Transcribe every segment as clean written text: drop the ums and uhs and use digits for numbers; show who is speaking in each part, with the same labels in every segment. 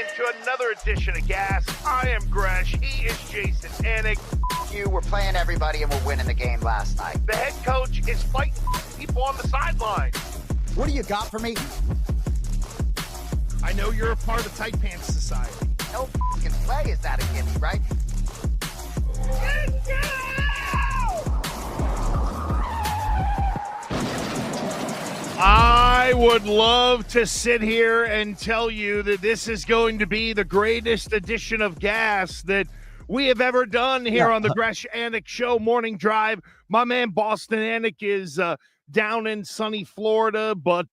Speaker 1: into another edition of Gas. I am Gresh. He is Jayson. And
Speaker 2: you were playing everybody and we're winning the game last night.
Speaker 1: The head coach is fighting people on the sideline.
Speaker 2: What do you got for me?
Speaker 1: I know you're a part of Tight Pants Society.
Speaker 2: No f***ing play is that a gimme, right?
Speaker 1: I would love to sit here and tell you that this is going to be the greatest edition of Gas that we have ever done here on the Gresh Anik Show Morning Drive. My man Boston Anik is down in sunny Florida, but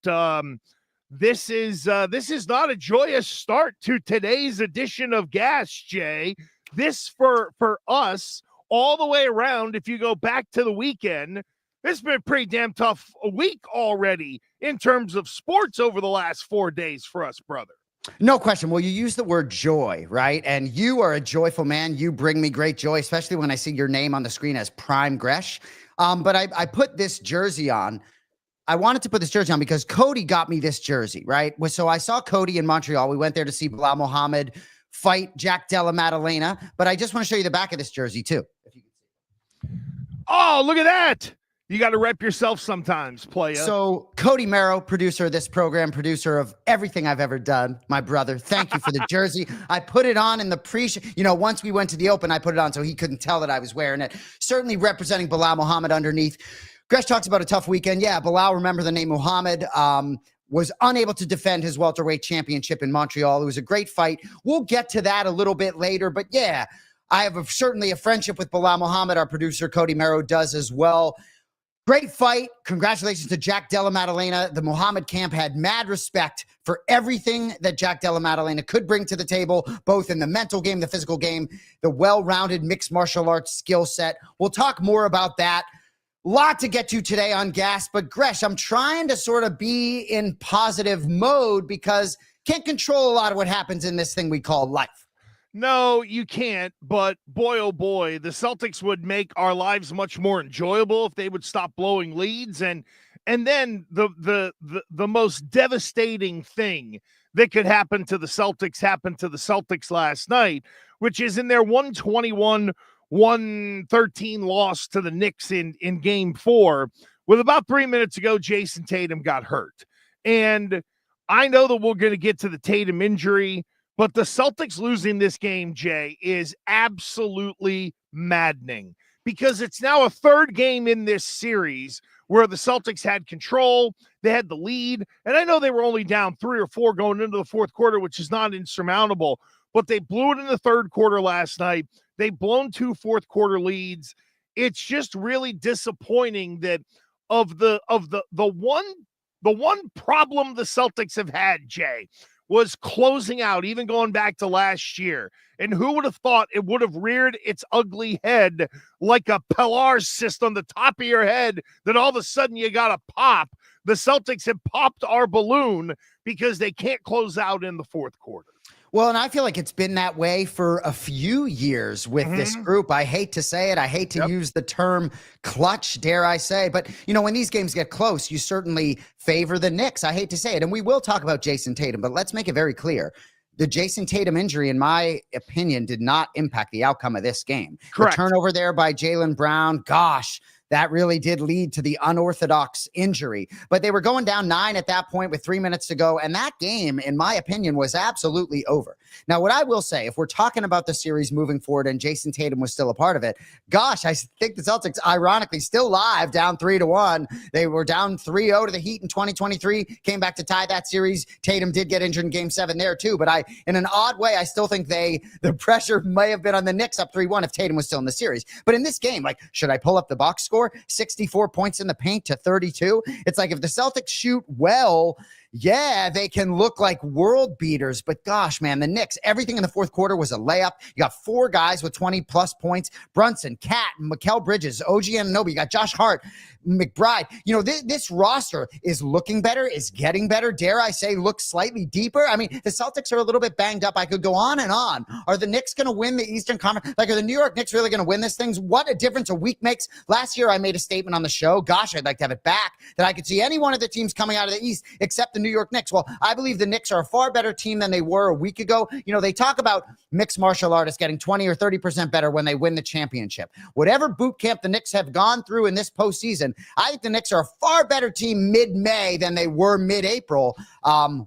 Speaker 1: this is not a joyous start to today's edition of Gas, Jay. This for us all the way around, if you go back to the weekend, it's been a pretty damn tough week already in terms of sports over the last 4 days for us, brother.
Speaker 2: No question. Well, you use the word joy, right? And you are a joyful man. You bring me great joy, especially when I see your name on the screen as Prime Gresh. But I put this jersey on. I wanted to put this jersey on because Cody got me this jersey, right? So I saw Cody in Montreal. We went there to see Belal Muhammad fight Jack Della Maddalena. But I just want to show you the back of this jersey, too. If you can see.
Speaker 1: Oh, look at that. You got to rep yourself sometimes, playa.
Speaker 2: So Cody Merrow, producer of this program, producer of everything I've ever done, my brother, thank you for the jersey. I put it on in the once we went to the Open, I put it on so he couldn't tell that I was wearing it. Certainly representing Belal Muhammad underneath. Gresh talks about a tough weekend. Yeah, Belal, remember the name Muhammad, was unable to defend his welterweight championship in Montreal. It was a great fight. We'll get to that a little bit later, but yeah, I have certainly a friendship with Belal Muhammad. Our producer, Cody Merrow, does as well. Great fight. Congratulations to Jack Della Maddalena. The Muhammad camp had mad respect for everything that Jack Della Maddalena could bring to the table, both in the mental game, the physical game, the well-rounded mixed martial arts skill set. We'll talk more about that. Lot to get to today on Gas, but Gresh, I'm trying to sort of be in positive mode because can't control a lot of what happens in this thing we call life.
Speaker 1: No, you can't, but boy, oh boy, the Celtics would make our lives much more enjoyable if they would stop blowing leads. And then the most devastating thing that could happen to the Celtics happened to the Celtics last night, which is in their 121-113 loss to the Knicks in Game 4. With about 3 minutes ago, Jayson Tatum got hurt. And I know that we're going to get to the Tatum injury, but the Celtics losing this game, Jay, is absolutely maddening because it's now a third game in this series where the Celtics had control, they had the lead, and I know they were only down 3 or 4 going into the fourth quarter, which is not insurmountable, but they blew it in the third quarter last night. They've blown 2 fourth quarter leads. It's just really disappointing that of the one problem the Celtics have had, Jay, was closing out, even going back to last year. And who would have thought it would have reared its ugly head like a Pilar cyst on the top of your head that all of a sudden you got a pop? The Celtics have popped our balloon because they can't close out in the fourth quarter.
Speaker 2: Well, and I feel like it's been that way for a few years with this group. I hate to say it. I hate to use the term clutch, dare I say. But, when these games get close, you certainly favor the Knicks. I hate to say it. And we will talk about Jayson Tatum, but let's make it very clear. The Jayson Tatum injury, in my opinion, did not impact the outcome of this game.
Speaker 1: Correct.
Speaker 2: The turnover there by Jaylen Brown, gosh, that really did lead to the unorthodox injury. But they were going down 9 at that point with 3 minutes to go. And that game, in my opinion, was absolutely over. Now, what I will say, if we're talking about the series moving forward and Jayson Tatum was still a part of it, gosh, I think the Celtics, ironically, still live, down 3-1. They were down 3-0 to the Heat in 2023, came back to tie that series. Tatum did get injured in Game 7 there, too. But in an odd way, I still think the pressure may have been on the Knicks up 3-1 if Tatum was still in the series. But in this game, should I pull up the box score? 64 points in the paint to 32. It's like if the Celtics shoot well, yeah, they can look like world beaters. But gosh, man, the Knicks, everything in the fourth quarter was a layup. You got 4 guys with 20-plus points. Brunson, Cat, Mikal Bridges, OG Anunoby. You got Josh Hart, McBride. This roster is looking better, is getting better. Dare I say, looks slightly deeper. I mean, the Celtics are a little bit banged up. I could go on and on. Are the Knicks going to win the Eastern Conference? Are the New York Knicks really going to win this thing? What a difference a week makes. Last year, I made a statement on the show. Gosh, I'd like to have it back, that I could see any one of the teams coming out of the East except the New York Knicks. Well, I believe the Knicks are a far better team than they were a week ago. They talk about mixed martial artists getting 20 or 30% better when they win the championship. Whatever boot camp the Knicks have gone through in this postseason, I think the Knicks are a far better team mid-May than they were mid-April. Wow.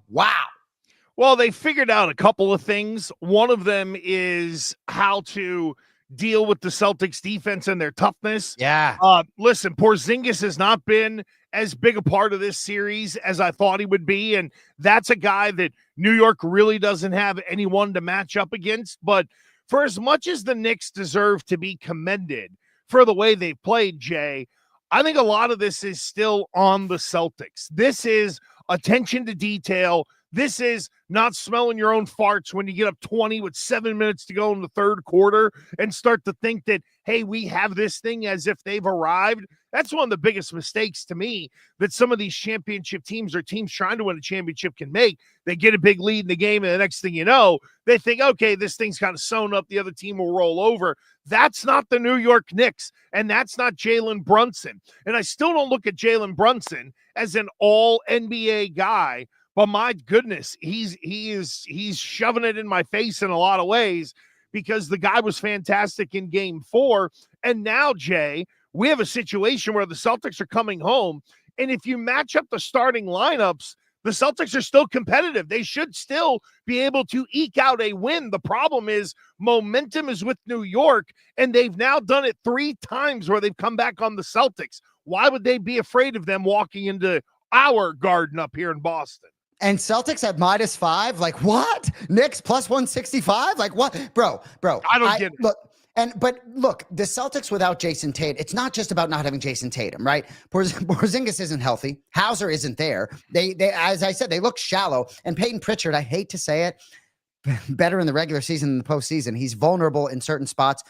Speaker 1: Well, they figured out a couple of things. One of them is how to deal with the Celtics defense and their toughness.
Speaker 2: Yeah.
Speaker 1: Listen, Porzingis has not been as big a part of this series as I thought he would be, and that's a guy that New York really doesn't have anyone to match up against. But for as much as the Knicks deserve to be commended for the way they've played, Jay, I think a lot of this is still on the Celtics. This is attention to detail. This is not smelling your own farts when you get up 20 with 7 minutes to go in the third quarter and start to think that, hey, we have this thing as if they've arrived. That's one of the biggest mistakes to me that some of these championship teams or teams trying to win a championship can make. They get a big lead in the game, and the next thing you know, they think, okay, this thing's kind of sewn up. The other team will roll over. That's not the New York Knicks, and that's not Jalen Brunson. And I still don't look at Jalen Brunson as an all-NBA guy. But my goodness, he's shoving it in my face in a lot of ways because the guy was fantastic in game 4. And now, Jay, we have a situation where the Celtics are coming home. And if you match up the starting lineups, the Celtics are still competitive. They should still be able to eke out a win. The problem is momentum is with New York, and they've now done it 3 times where they've come back on the Celtics. Why would they be afraid of them walking into our garden up here in Boston?
Speaker 2: And Celtics at -5? Like, what? Knicks plus 165? Like, what? Bro.
Speaker 1: I don't get it.
Speaker 2: But look, the Celtics without Jayson Tatum, it's not just about not having Jayson Tatum, right? Porzingis isn't healthy. Hauser isn't there. They, as I said, they look shallow. And Peyton Pritchard, I hate to say it, better in the regular season than the postseason. He's vulnerable in certain spots.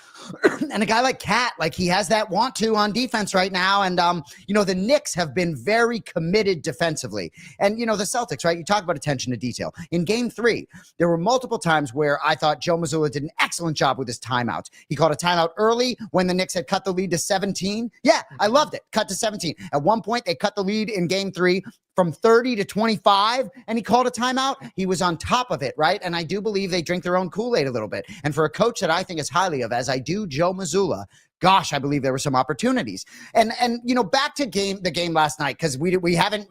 Speaker 2: And a guy like Cat, like he has that want to on defense right now. And, the Knicks have been very committed defensively. And, the Celtics, right? You talk about attention to detail. In game 3, there were multiple times where I thought Joe Mazzulla did an excellent job with his timeouts. He called a timeout early when the Knicks had cut the lead to 17. Yeah, I loved it. Cut to 17. At one point, they cut the lead in game 3 from 30 to 25, and he called a timeout. He was on top of it, right? And I do believe they drink their own Kool-Aid a little bit. And for a coach that I think as highly of as I do Joe Mazzulla, gosh, I believe there were some opportunities. And back to the game last night, because we haven't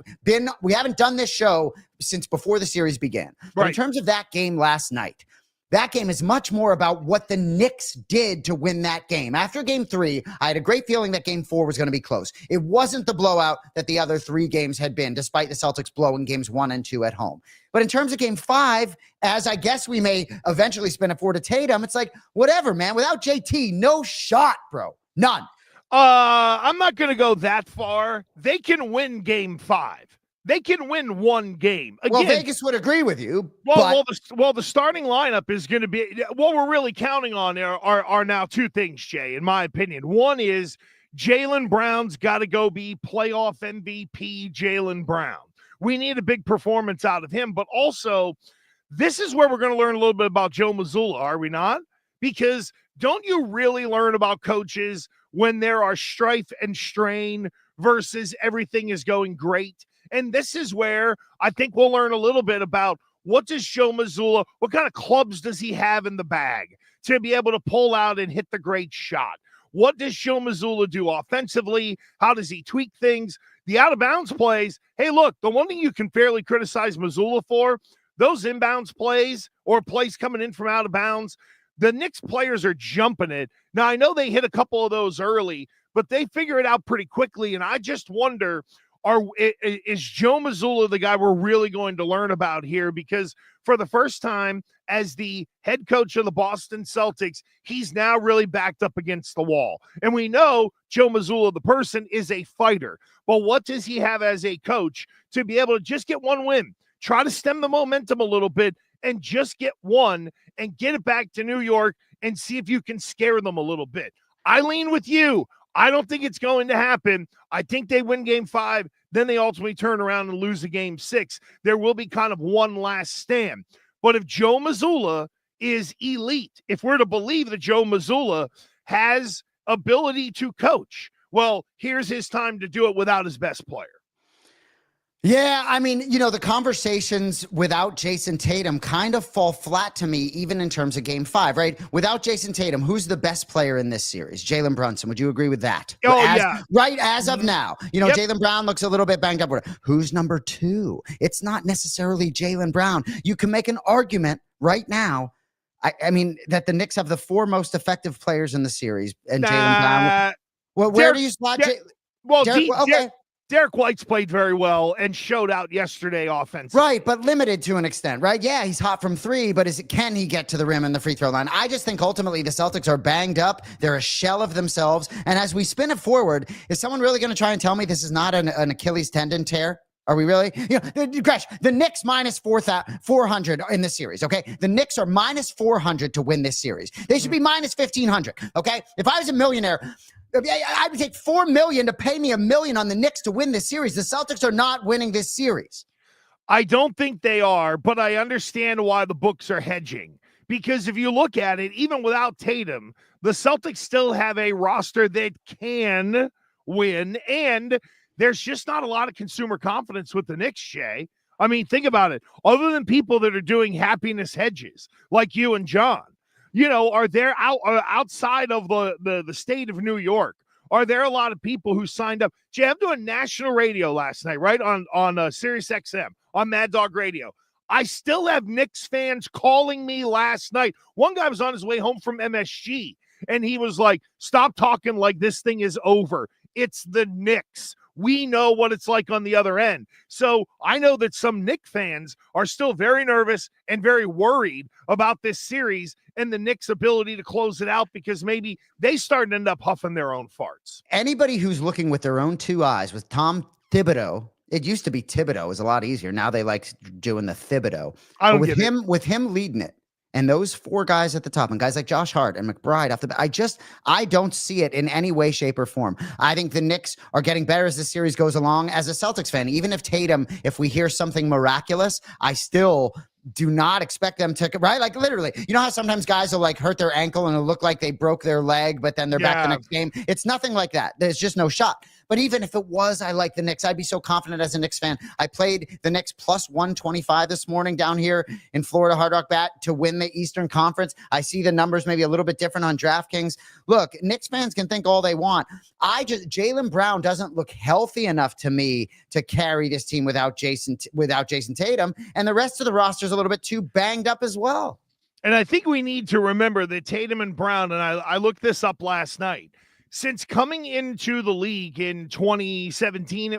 Speaker 2: done this show since before the series began. But in terms of that game last night, that game is much more about what the Knicks did to win that game. After game 3, I had a great feeling that game 4 was going to be close. It wasn't the blowout that the other 3 games had been, despite the Celtics blowing games 1 and 2 at home. But in terms of game 5, as I guess we may eventually spin it forward to Tatum, it's like, whatever, man. Without JT, no shot, bro. None.
Speaker 1: I'm not going to go that far. They can win game 5. They can win one game. Again,
Speaker 2: well, Vegas would agree with you.
Speaker 1: The starting lineup is going to be what we're really counting on are now 2 things, Jay, in my opinion. One is Jaylen Brown's got to go be playoff MVP Jaylen Brown. We need a big performance out of him, but also this is where we're going to learn a little bit about Joe Mazzulla, are we not? Because don't you really learn about coaches when there are strife and strain versus everything is going great? And this is where I think we'll learn a little bit about what does Joe Mazzulla, what kind of clubs does he have in the bag to be able to pull out and hit the great shot? What does Joe Mazzulla do offensively? How does he tweak things? The out-of-bounds plays, hey, look, the one thing you can fairly criticize Mazzulla for, those inbounds plays or plays coming in from out of bounds, the Knicks players are jumping it. Now, I know they hit a couple of those early, but they figure it out pretty quickly, and I just wonder, is Joe Mazzulla the guy we're really going to learn about here? Because for the first time as the head coach of the Boston Celtics, he's now really backed up against the wall. And we know Joe Mazzulla, the person, is a fighter. But what does he have as a coach to be able to just get one win, try to stem the momentum a little bit, and just get one and get it back to New York and see if you can scare them a little bit? I lean with you. I don't think it's going to happen. I think they win game 5. Then they ultimately turn around and lose a game 6. There will be kind of one last stand. But if Joe Mazzulla is elite, if we're to believe that Joe Mazzulla has ability to coach, well, here's his time to do it without his best player.
Speaker 2: Yeah, I mean, the conversations without Jayson Tatum kind of fall flat to me, even in terms of game 5, right? Without Jayson Tatum, who's the best player in this series? Jalen Brunson. Would you agree with that?
Speaker 1: Oh, yeah.
Speaker 2: Right as of now.
Speaker 1: Yep.
Speaker 2: Jaylen Brown looks a little bit banged up. Who's number 2? It's not necessarily Jaylen Brown. You can make an argument right now. I mean, that the Knicks have the 4 most effective players in the series, and Jaylen Brown. Well, where do you slot Jaylen?
Speaker 1: Derek White's played very well and showed out yesterday offensively.
Speaker 2: Right, but limited to an extent, right? Yeah, he's hot from 3, but can he get to the rim and the free throw line? I just think ultimately the Celtics are banged up. They're a shell of themselves. And as we spin it forward, is someone really going to try and tell me this is not an Achilles tendon tear? Are we really? Gresh, the Knicks minus 400 in this series, okay? The Knicks are minus 400 to win this series. They should be minus 1,500, okay? If I was a millionaire, I would take $4 million to pay me $1 million on the Knicks to win this series. The Celtics are not winning this series.
Speaker 1: I don't think they are, but I understand why the books are hedging. Because if you look at it, even without Tatum, the Celtics still have a roster that can win, and there's just not a lot of consumer confidence with the Knicks, Jay. I mean, think about it. Other than people that are doing happiness hedges, like you and John, are there outside of the state of New York? Are there a lot of people who signed up? Jay, I'm doing national radio last night, right, on Sirius XM, on Mad Dog Radio. I still have Knicks fans calling me last night. One guy was on his way home from MSG, and he was like, stop talking like this thing is over. It's the Knicks. We know what it's like on the other end. So I know that some Knicks fans are still very nervous and very worried about this series and the Knicks' ability to close it out, because maybe they start to end up huffing their own farts.
Speaker 2: Anybody who's looking with their own 2 eyes, with Tom Thibodeau, it used to be Thibodeau, it was a lot easier. Now they like doing the Thibodeau. With him leading it, and those 4 guys at the top, and guys like Josh Hart and McBride off the bat, I don't see it in any way, shape, or form. I think the Knicks are getting better as the series goes along. As a Celtics fan, even if Tatum, if we hear something miraculous, I still do not expect them to, right? Like literally, you know how sometimes guys will like hurt their ankle and it'll look like they broke their leg, but then they're back the next game. It's nothing like that. There's just no shot. But even if it was, I like the Knicks. I'd be so confident as a Knicks fan. I played the Knicks plus 125 this morning down here in Florida, Hard Rock Bet, to win the Eastern Conference. I see the numbers maybe a little bit different on DraftKings. Look, Knicks fans can think all they want. Jaylen Brown doesn't look healthy enough to me to carry this team without Jayson Tatum, and the rest of the roster is a little bit too banged up as well.
Speaker 1: And I think we need to remember that Tatum and Brown, and I looked this up last night, since coming into the league in 2017,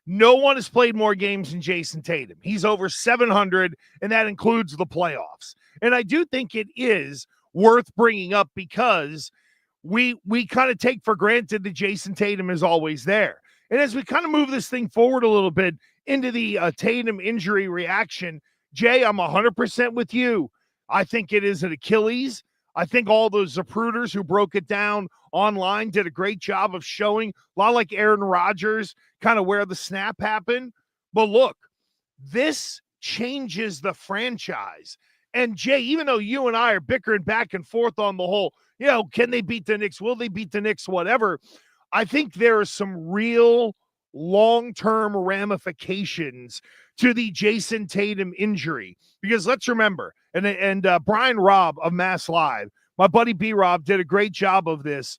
Speaker 1: no one has played more games than Jayson Tatum. He's over 700, and that includes the playoffs. And I do think it is worth bringing up, because we kind of take for granted that Jayson Tatum is always there. And as we kind of move this thing forward a little bit into the Tatum injury reaction, Jay, I'm 100% with you. I think it is an Achilles. I think all those Zapruders who broke it down online did a great job of showing, a lot like Aaron Rodgers, kind of where the snap happened. But look, this changes the franchise. And Jay, even though you and I are bickering back and forth on the whole, can they beat the Knicks? Will they beat the Knicks? Whatever. I think there are some real long-term ramifications to the Jayson Tatum injury, because let's remember, and Brian Robb of Mass Live, my buddy B-Rob, did a great job of this.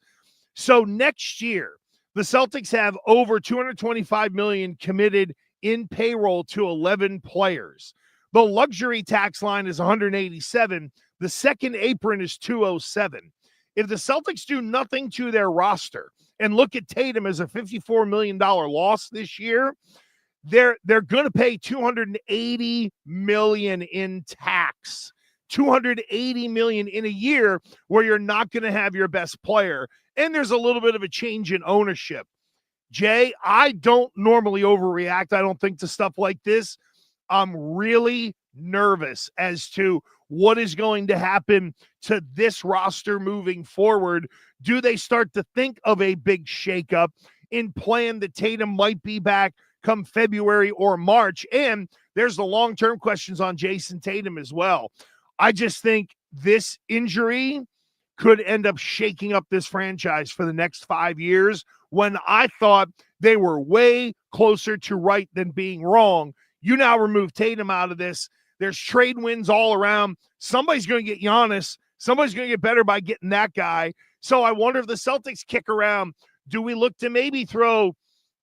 Speaker 1: So next year, the Celtics have over $225 million committed in payroll to 11 players. The luxury tax line is 187. The second apron is 207. If the Celtics do nothing to their roster and look at Tatum as a $54 million loss this year, they're going to pay $280 million in tax. $280 million in a year where you're not going to have your best player. And there's a little bit of a change in ownership. Jay, I don't normally overreact, I don't think, to stuff like this. I'm really nervous as to what is going to happen to this roster moving forward. Do they start to think of a big shakeup in plan that Tatum might be back come February or March? And there's the long-term questions on Jayson Tatum as well. I just think this injury could end up shaking up this franchise for the next 5 years, when I thought they were way closer to right than being wrong. You now remove Tatum out of this. There's trade wins all around. Somebody's going to get Giannis. Somebody's going to get better by getting that guy. So I wonder if the Celtics kick around. Do we look to maybe throw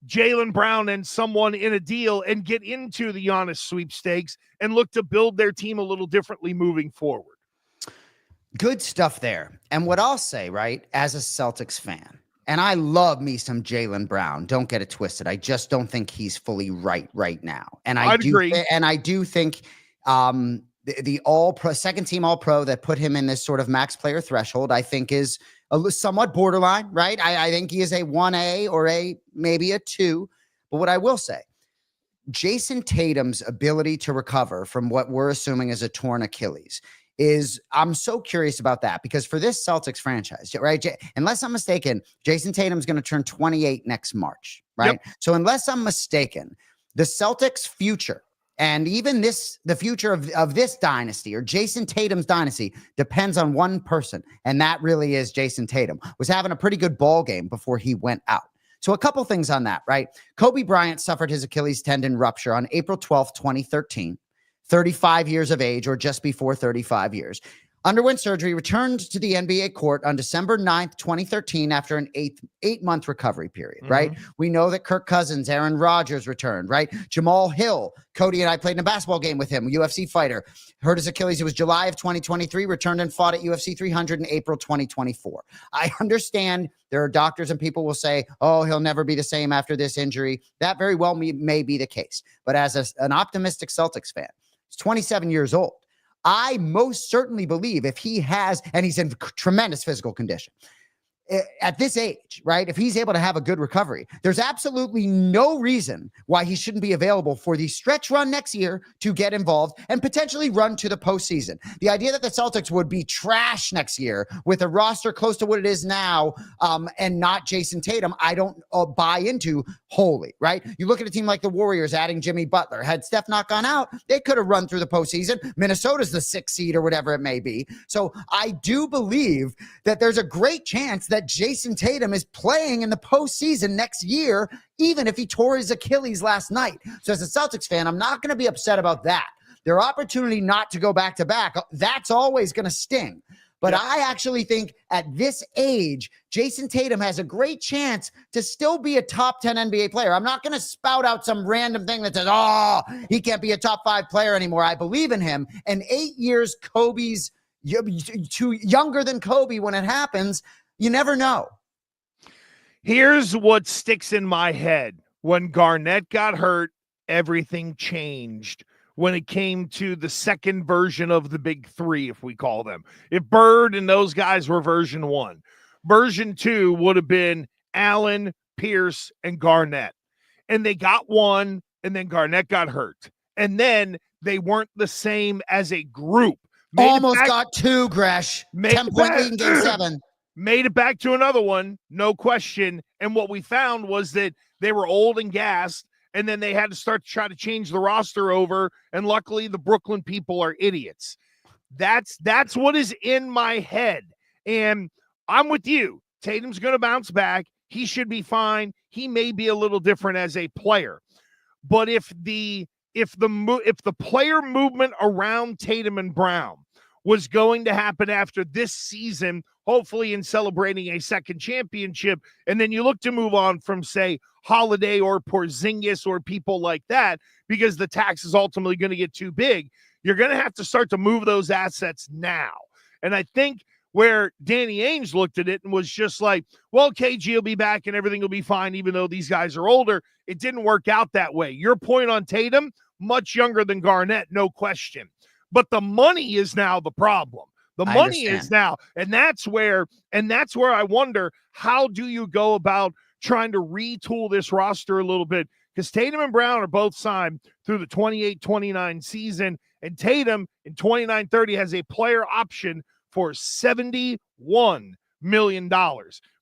Speaker 1: Jaylen Brown and someone in a deal and get into the Giannis sweepstakes and look to build their team a little differently moving forward?
Speaker 2: Good stuff there. And what I'll say, right, as a Celtics fan, and I love me some Jaylen Brown. Don't get it twisted. I just don't think he's fully right now. And I do
Speaker 1: agree.
Speaker 2: And I do think the all-pro, second team all-pro that put him in this sort of max player threshold, I think is somewhat borderline, right? I think he is a 1A or maybe a 2. But what I will say, Jayson Tatum's ability to recover from what we're assuming is a torn Achilles I'm so curious about that, because for this Celtics franchise, right, unless I'm mistaken, Jayson Tatum's going to turn 28 next March, right? Yep. So unless I'm mistaken, the Celtics future and even the future of this dynasty or Jayson Tatum's dynasty depends on one person, and that really is Jayson Tatum. Was having a pretty good ball game before he went out. So a couple things on that, right? Kobe Bryant suffered his Achilles tendon rupture on April 12th, 2013. 35 years of age, or just before 35 years. Underwent surgery, returned to the NBA court on December 9th, 2013, after an eight-month recovery period, right? We know that Kirk Cousins, Aaron Rodgers returned, right? Jamal Hill, Cody and I played in a basketball game with him, a UFC fighter, hurt his Achilles. It was July of 2023, returned and fought at UFC 300 in April 2024. I understand there are doctors and people will say, oh, he'll never be the same after this injury. That very well may be the case. But as an optimistic Celtics fan, he's 27 years old. I most certainly believe if he has, and he's in tremendous physical condition, at this age, right? If he's able to have a good recovery, there's absolutely no reason why he shouldn't be available for the stretch run next year to get involved and potentially run to the postseason. The idea that the Celtics would be trash next year with a roster close to what it is now, and not Jayson Tatum, I don't buy into wholly, right? You look at a team like the Warriors adding Jimmy Butler. Had Steph not gone out, they could have run through the postseason. Minnesota's the 6th seed or whatever it may be. So I do believe that there's a great chance that Jayson Tatum is playing in the postseason next year, even if he tore his Achilles last night. So as a Celtics fan, I'm not going to be upset about that. Their opportunity not to go back-to-back, that's always going to sting. But I actually think at this age, Jayson Tatum has a great chance to still be a top 10 NBA player. I'm not going to spout out some random thing that says, oh, he can't be a top 5 player anymore. I believe in him. And 8 years, Kobe's too younger than Kobe when it happens. You never know.
Speaker 1: Here's what sticks in my head. When Garnett got hurt, everything changed when it came to the second version of the big three, if we call them. If Bird and those guys were version 1, version 2 would have been Allen, Pierce, and Garnett. And they got one, and then Garnett got hurt. And then they weren't the same as a group.
Speaker 2: Almost got 2, Gresh. 10-point lead in game 7.
Speaker 1: Made it back to another one, no question. And what we found was that they were old and gassed, and then they had to start to try to change the roster over. And luckily, the Brooklyn people are idiots. That's what is in my head. And I'm with you. Tatum's going to bounce back. He should be fine. He may be a little different as a player. But if the player movement around Tatum and Brown was going to happen after this season, hopefully in celebrating a second championship, and then you look to move on from, say, Holiday or Porzingis or people like that, because the tax is ultimately going to get too big, you're going to have to start to move those assets now. And I think where Danny Ainge looked at it and was just like, well, KG will be back and everything will be fine, even though these guys are older. It didn't work out that way. Your point on Tatum, much younger than Garnett, no question. But the money is now the problem. The money is now, and that's where I wonder, how do you go about trying to retool this roster a little bit? Because Tatum and Brown are both signed through the 28-29 season, and Tatum in 29-30 has a player option for $71 million,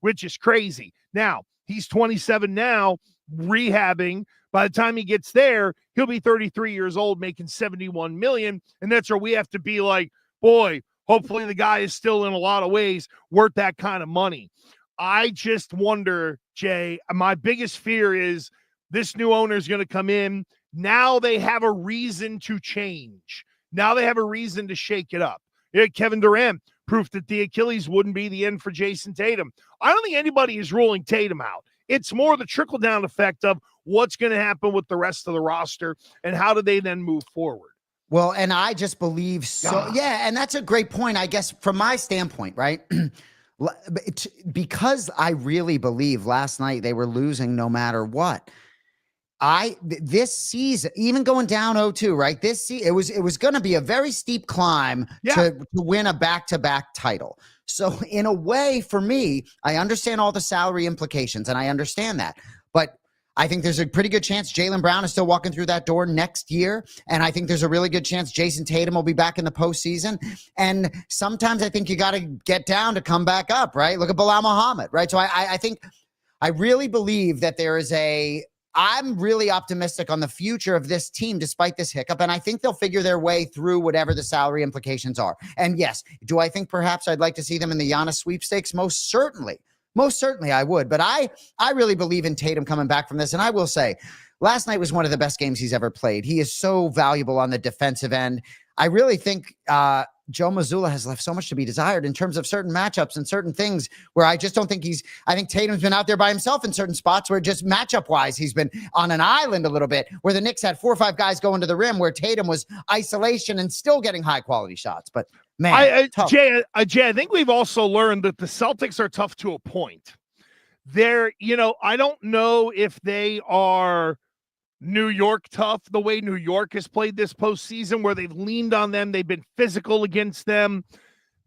Speaker 1: which is crazy. Now, he's 27 now, rehabbing. By the time he gets there, he'll be 33 years old, making $71 million. And that's where we have to be like, boy, hopefully the guy is still in a lot of ways worth that kind of money. I just wonder, Jay, my biggest fear is This new owner is going to come in. Now they have a reason to change. Now they have a reason to shake it up. Yeah, Kevin Durant proof that the Achilles wouldn't be the end for Jayson Tatum. I don't think anybody is ruling Tatum out. It's more the trickle-down effect of what's going to happen with the rest of the roster and how do they then move forward.
Speaker 2: Well, and I just believe so. Yeah, and that's a great point, I guess, from my standpoint, right? Because I really believe last night they were losing no matter what. This season, even going down 0-2, right? It was going to be a very steep climb to win a back-to-back title. So in a way, for me, I understand all the salary implications, and I understand that. But I think there's a pretty good chance Jaylen Brown is still walking through that door next year. And I think there's a really good chance Jayson Tatum will be back in the postseason. And sometimes I think you got to get down to come back up, right? Look at Belal Muhammad, right? So I think I really believe that I'm really optimistic on the future of this team despite this hiccup, and I think they'll figure their way through whatever the salary implications are. And yes, do I think perhaps I'd like to see them in the Giannis sweepstakes? Most certainly I would. But I really believe in Tatum coming back from this, and I will say, last night was one of the best games he's ever played. He is so valuable on the defensive end. I really think Joe Mazzulla has left so much to be desired in terms of certain matchups and certain things where I just don't think I think Tatum's been out there by himself in certain spots where just matchup wise, he's been on an island a little bit, where the Knicks had 4 or 5 guys going to the rim where Tatum was isolation and still getting high quality shots. But man,
Speaker 1: Jay, I think we've also learned that the Celtics are tough to a point. I don't know if they are New York tough, the way New York has played this postseason, where they've leaned on them, they've been physical against them.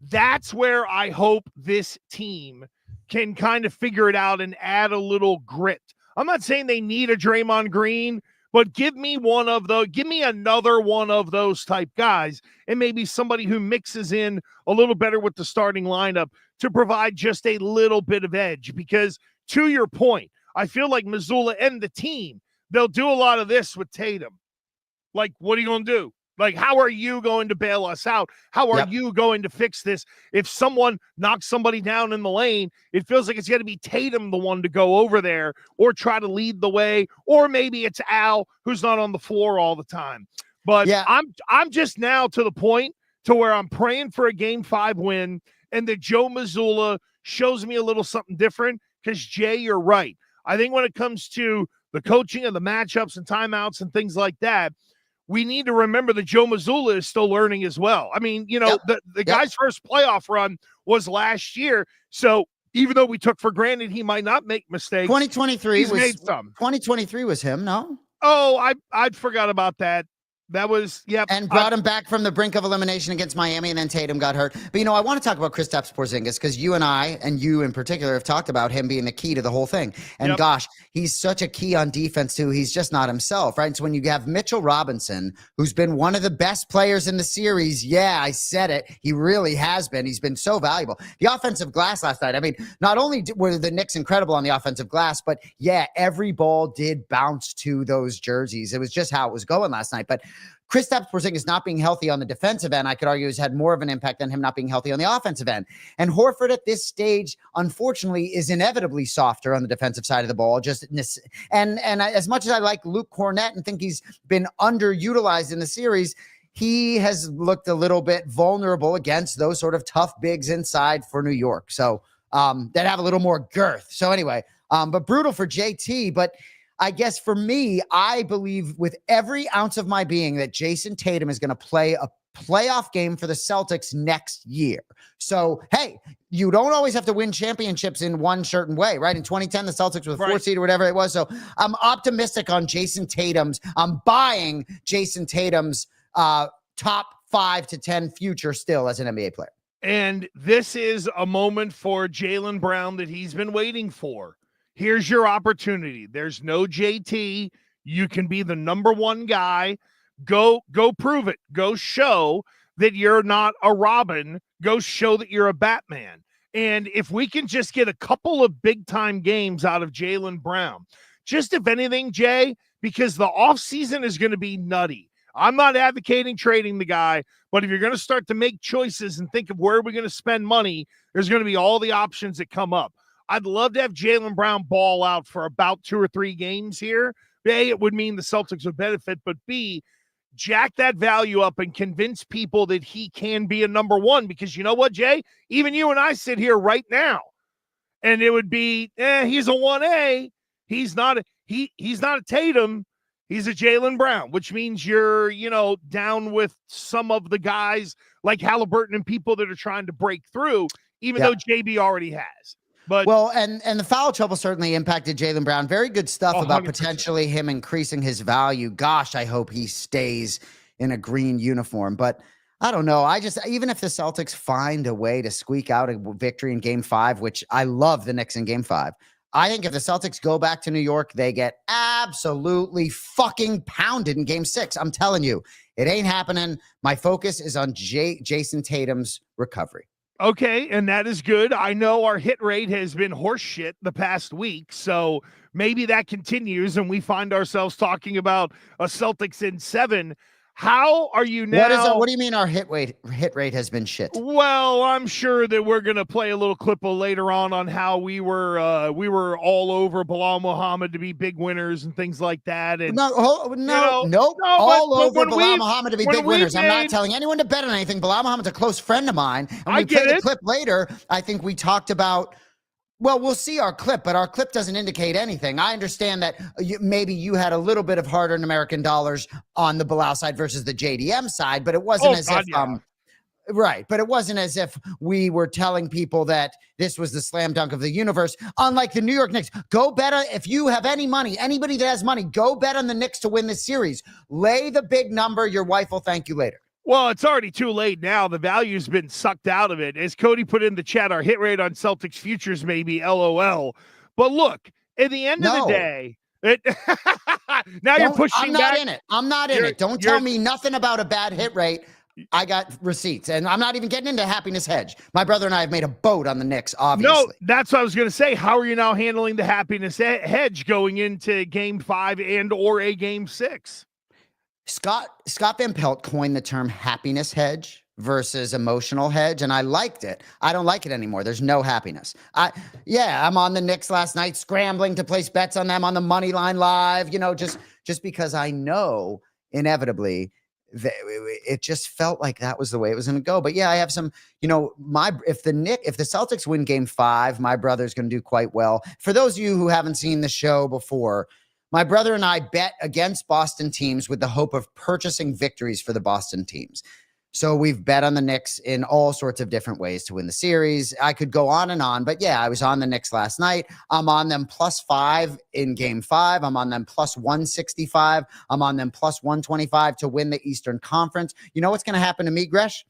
Speaker 1: That's where I hope this team can kind of figure it out and add a little grit. I'm not saying they need a Draymond Green, but give me another one of those type guys, and maybe somebody who mixes in a little better with the starting lineup to provide just a little bit of edge. Because to your point, I feel like Mazzulla and the team, they'll do a lot of this with Tatum. Like, what are you going to do? Like, how are you going to bail us out? How are you going to fix this? If someone knocks somebody down in the lane, it feels like it's going to be Tatum the one to go over there or try to lead the way. Or maybe it's Al, who's not on the floor all the time. But I'm just now to the point to where I'm praying for a Game 5 win and that Joe Mazzulla shows me a little something different. Because, Jay, you're right. I think when it comes to the coaching and the matchups and timeouts and things like that, we need to remember that Joe Mazzulla is still learning as well. I mean, the guy's first playoff run was last year. So even though we took for granted he might not make mistakes,
Speaker 2: 2023 was him, no?
Speaker 1: Oh, I forgot about that. That was,
Speaker 2: and brought him back from the brink of elimination against Miami, and then Tatum got hurt. But, I want to talk about Kristaps Porzingis because you and I, and you in particular, have talked about him being the key to the whole thing. And gosh, he's such a key on defense too. He's just not himself, right? And so when you have Mitchell Robinson, who's been one of the best players in the series, I said it. He really has been. He's been so valuable. The offensive glass last night, I mean, not only were the Knicks incredible on the offensive glass, but every ball did bounce to those jerseys. It was just how it was going last night. But Kristaps Porzingis not being healthy on the defensive end, I could argue, has had more of an impact than him not being healthy on the offensive end. And Horford at this stage, unfortunately, is inevitably softer on the defensive side of the ball. And as much as I like Luke Cornett and think he's been underutilized in the series, he has looked a little bit vulnerable against those sort of tough bigs inside for New York. So that have a little more girth. So anyway, but brutal for JT. But I guess for me, I believe with every ounce of my being that Jayson Tatum is going to play a playoff game for the Celtics next year. So, hey, you don't always have to win championships in one certain way, right? In 2010, the Celtics were the 4th seed or whatever it was. So I'm optimistic on I'm buying Jayson Tatum's top 5 to 10 future still as an NBA player.
Speaker 1: And this is a moment for Jaylen Brown that he's been waiting for. Here's your opportunity. There's no JT. You can be the number one guy. Go prove it. Go show that you're not a Robin. Go show that you're a Batman. And if we can just get a couple of big-time games out of Jaylen Brown, just if anything, Jay, because the offseason is going to be nutty. I'm not advocating trading the guy, but if you're going to start to make choices and think of where we're going to spend money, there's going to be all the options that come up. I'd love to have Jaylen Brown ball out for about 2 or 3 games here A, it would mean the Celtics would benefit, but B, jack that value up and convince people that he can be a number one. Because you know what, Jay? Even you and I sit here right now, and it would be, he's a 1A. He's not a Tatum. He's a Jaylen Brown, which means you're, down with some of the guys like Halliburton and people that are trying to break through, even though JB already has. But
Speaker 2: well, and the foul trouble certainly impacted Jaylen Brown. Very good stuff
Speaker 1: 100%.
Speaker 2: About potentially him increasing his value. Gosh, I hope he stays in a green uniform. But I don't know. Even if the Celtics find a way to squeak out a victory in Game 5, which I love the Knicks in Game 5, I think if the Celtics go back to New York, they get absolutely fucking pounded in Game 6. I'm telling you, it ain't happening. My focus is on Jayson Tatum's recovery.
Speaker 1: Okay, and that is good. I know our hit rate has been horseshit the past week, so maybe that continues and we find ourselves talking about a Celtics in 7. How are you now?
Speaker 2: What do you mean our hit rate has been shit?
Speaker 1: Well, I'm sure that we're going to play a little clip later on how we were all over Belal Muhammad to be big winners and things like that. And
Speaker 2: nope. All over Belal Muhammad to be big winners. I'm not telling anyone to bet on anything. Belal Muhammad's a close friend of mine. And we play the clip later. I think we talked about. Well, we'll see our clip, but our clip doesn't indicate anything. I understand that maybe you had a little bit of hard-earned American dollars on the Belal side versus the JDM side, but it wasn't right. But it wasn't as if we were telling people that this was the slam dunk of the universe. Unlike the New York Knicks, go bet on, if you have any money, anybody that has money, go bet on the Knicks to win this series. Lay the big number. Your wife will thank you later.
Speaker 1: Well, it's already too late now. The value's been sucked out of it. As Cody put in the chat, our hit rate on Celtics futures may be LOL. But look, at the end of the day, you're pushing back.
Speaker 2: I'm not in it. Don't tell me nothing about a bad hit rate. I got receipts, and I'm not even getting into happiness hedge. My brother and I have made a boat on the Knicks, obviously.
Speaker 1: No, that's what I was going to say. How are you now handling the happiness hedge going into Game 5 and or a Game 6?
Speaker 2: Scott Van Pelt coined the term happiness hedge versus emotional hedge, and I liked it. I don't like it anymore. There's no happiness. I'm on the Knicks last night, scrambling to place bets on them on the money line live, just because I know inevitably it just felt like that was the way it was going to go. But yeah, I have some, if the Celtics win Game 5, my brother's going to do quite well. For those of you who haven't seen the show before, my brother and I bet against Boston teams with the hope of purchasing victories for the Boston teams. So we've bet on the Knicks in all sorts of different ways to win the series. I could go on and on, but yeah, I was on the Knicks last night. I'm on them +5 in Game 5. I'm on them +165. I'm on them +125 to win the Eastern Conference. You know what's going to happen to me, Gresh?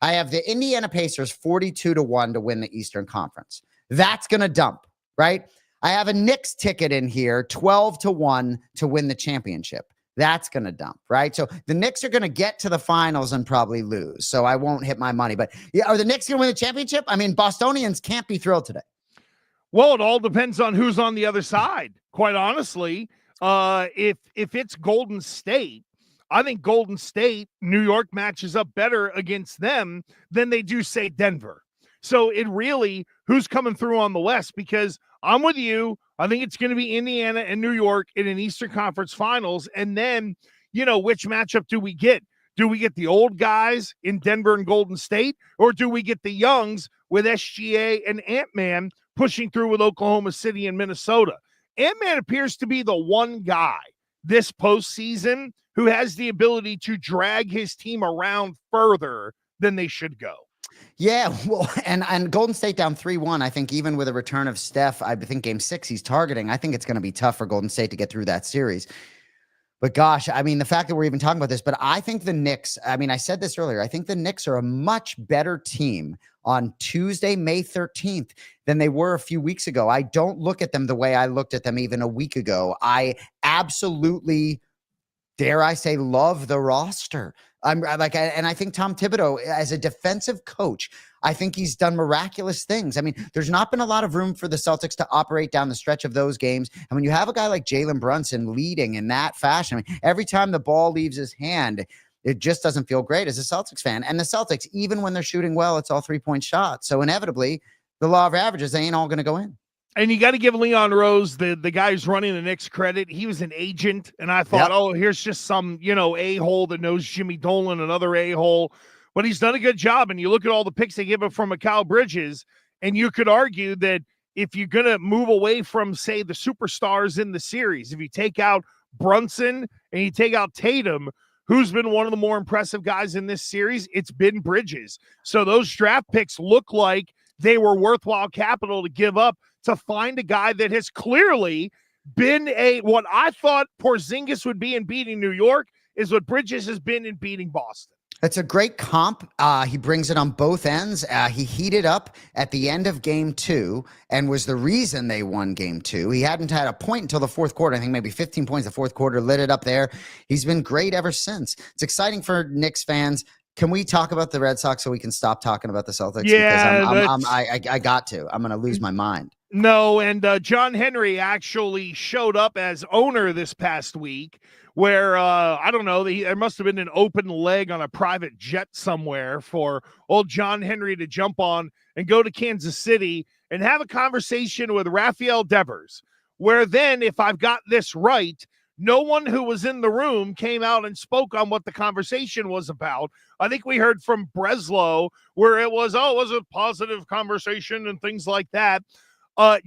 Speaker 2: I have the Indiana Pacers 42-1 to win the Eastern Conference. That's going to dump, right? I have a Knicks ticket in here, 12-1 to win the championship. That's going to dump, right? So the Knicks are going to get to the finals and probably lose. So I won't hit my money. But yeah, are the Knicks going to win the championship? I mean, Bostonians can't be thrilled today.
Speaker 1: Well, it all depends on who's on the other side. Quite honestly, if it's Golden State, I think Golden State, New York matches up better against them than they do, say, Denver. So it really, who's coming through on the West? Because I'm with you. I think it's going to be Indiana and New York in an Eastern Conference Finals. And then, which matchup do we get? Do we get the old guys in Denver and Golden State? Or do we get the youngs with SGA and Ant-Man pushing through with Oklahoma City and Minnesota? Ant-Man appears to be the one guy this postseason who has the ability to drag his team around further than they should go.
Speaker 2: Yeah, well, and Golden State down 3-1. I think even with a return of Steph, I think Game 6 he's targeting. I think it's going to be tough for Golden State to get through that series. But gosh, I mean, the fact that we're even talking about this, but I think the Knicks, I said this earlier, I think the Knicks are a much better team on Tuesday, May 13th than they were a few weeks ago. I don't look at them the way I looked at them even a week ago. I absolutely, dare I say, love the roster. And I think Tom Thibodeau, as a defensive coach, I think he's done miraculous things. I mean, there's not been a lot of room for the Celtics to operate down the stretch of those games. And when you have a guy like Jalen Brunson leading in that fashion, every time the ball leaves his hand, it just doesn't feel great as a Celtics fan. And the Celtics, even when they're shooting well, it's all 3-point shots. So inevitably, the law of averages, they ain't all going to go in.
Speaker 1: And you got to give Leon Rose, the guy who's running the Knicks, credit. He was an agent, and I thought, oh, here's just some, a-hole that knows Jimmy Dolan, another a-hole. But he's done a good job, and you look at all the picks they give him from Mikal Bridges, and you could argue that if you're going to move away from, say, the superstars in the series, if you take out Brunson and you take out Tatum, who's been one of the more impressive guys in this series, it's been Bridges. So those draft picks look like they were worthwhile capital to give up to find a guy that has clearly been what I thought Porzingis would be in beating New York is what Bridges has been in beating Boston.
Speaker 2: It's a great comp. He brings it on both ends. He heated up at the end of game 2 and was the reason they won game 2. He hadn't had a point until the fourth quarter. I think maybe 15 points the fourth quarter, lit it up there. He's been great ever since. It's exciting for Knicks fans. Can we talk about the Red Sox so we can stop talking about the Celtics?
Speaker 1: Yeah,
Speaker 2: because I got to. I'm going to lose my mind.
Speaker 1: No, and John Henry actually showed up as owner this past week where, I don't know, there must have been an open leg on a private jet somewhere for old John Henry to jump on and go to Kansas City and have a conversation with Rafael Devers, where then, if I've got this right, no one who was in the room came out and spoke on what the conversation was about. I think we heard from Breslow where it was a positive conversation and things like that.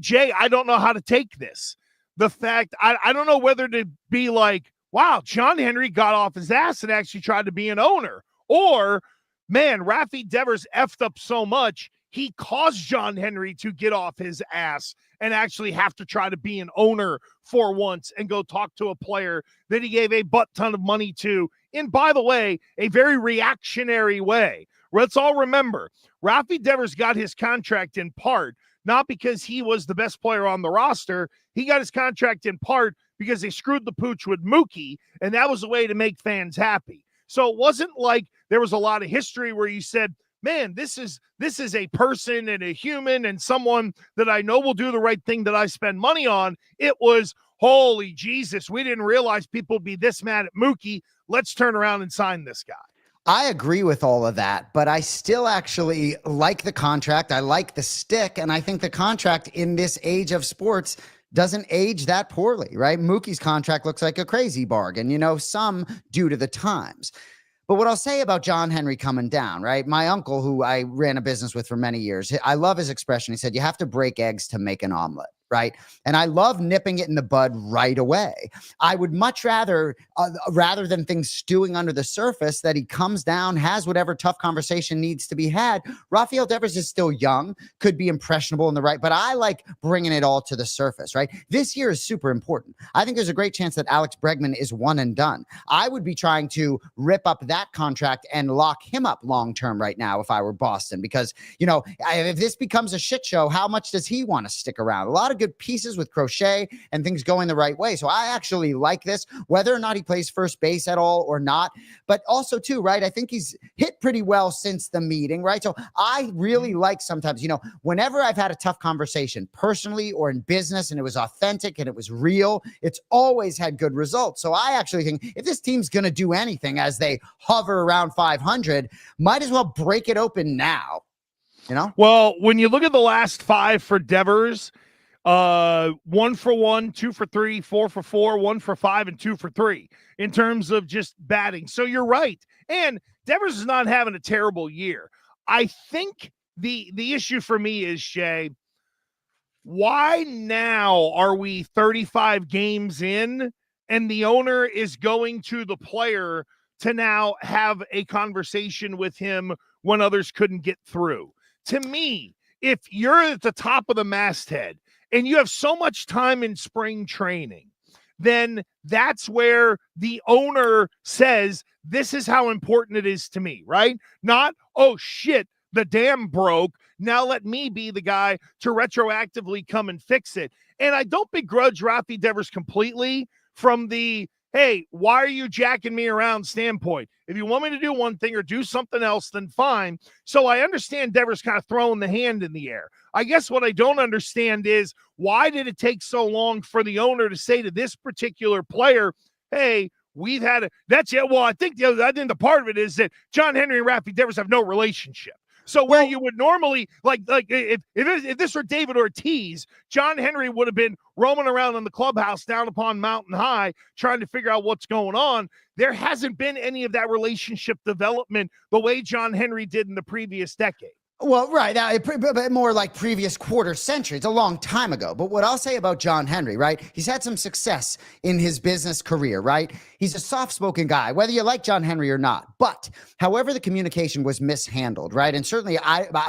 Speaker 1: Jay, I don't know how to take this. The fact, I don't know whether to be like, wow, John Henry got off his ass and actually tried to be an owner. Or, man, Rafi Devers effed up so much, he caused John Henry to get off his ass and actually have to try to be an owner for once and go talk to a player that he gave a butt ton of money to in, by the way, a very reactionary way. Let's all remember, Rafi Devers got his contract in part not because he was the best player on the roster. He got his contract in part because they screwed the pooch with Mookie, and that was a way to make fans happy. So it wasn't like there was a lot of history where you said, man, this is a person and a human and someone that I know will do the right thing that I spend money on. It was, holy Jesus, we didn't realize people would be this mad at Mookie. Let's turn around and sign this guy.
Speaker 2: I agree with all of that, but I still actually like the contract. I like the stick, and I think the contract in this age of sports doesn't age that poorly, right? Mookie's contract looks like a crazy bargain, some due to the times. But what I'll say about John Henry coming down, right? My uncle, who I ran a business with for many years, I love his expression. He said, you have to break eggs to make an omelet. Right. And I love nipping it in the bud right away. I would much rather than things stewing under the surface, that he comes down, has whatever tough conversation needs to be had. Rafael Devers is still young, could be impressionable in the right, but I like bringing it all to the surface. Right. This year is super important. I think there's a great chance that Alex Bregman is one and done. I would be trying to rip up that contract and lock him up long term right now if I were Boston, because, if this becomes a shit show, how much does he want to stick around? A lot of good pieces with Crochet and things going the right way. So I actually like this, whether or not he plays first base at all or not. But also too, right, I think he's hit pretty well since the meeting, right? So I really like sometimes, whenever I've had a tough conversation personally or in business and it was authentic and it was real, it's always had good results. So I actually think if this team's going to do anything as they hover around 500, might as well break it open now,
Speaker 1: Well, when you look at the last 5 for Devers, 1 for 1, 2 for 3, 4 for 4, 1 for 5, and 2 for 3 in terms of just batting. So you're right. And Devers is not having a terrible year. I think the issue for me is, Shay, why now are we 35 games in and the owner is going to the player to now have a conversation with him when others couldn't get through? To me, if you're at the top of the masthead and you have so much time in spring training, then that's where the owner says, this is how important it is to me, right? Not, oh shit, the dam broke. Now let me be the guy to retroactively come and fix it. And I don't begrudge Rafi Devers completely from the, hey, why are you jacking me around standpoint? If you want me to do one thing or do something else, then fine. So I understand Devers kind of throwing the hand in the air. I guess what I don't understand is, why did it take so long for the owner to say to this particular player, hey, we've had that's it. Well, I think the part of it is that John Henry and Rafi Devers have no relationship. So where you would normally, like if this were David Ortiz, John Henry would have been roaming around in the clubhouse down upon Mountain High trying to figure out what's going on. There hasn't been any of that relationship development the way John Henry did in the previous decade.
Speaker 2: Well, right. Now, more like previous quarter century. It's a long time ago. But what I'll say about John Henry, right? He's had some success in his business career, right? He's a soft-spoken guy, whether you like John Henry or not. But however, the communication was mishandled, right? And certainly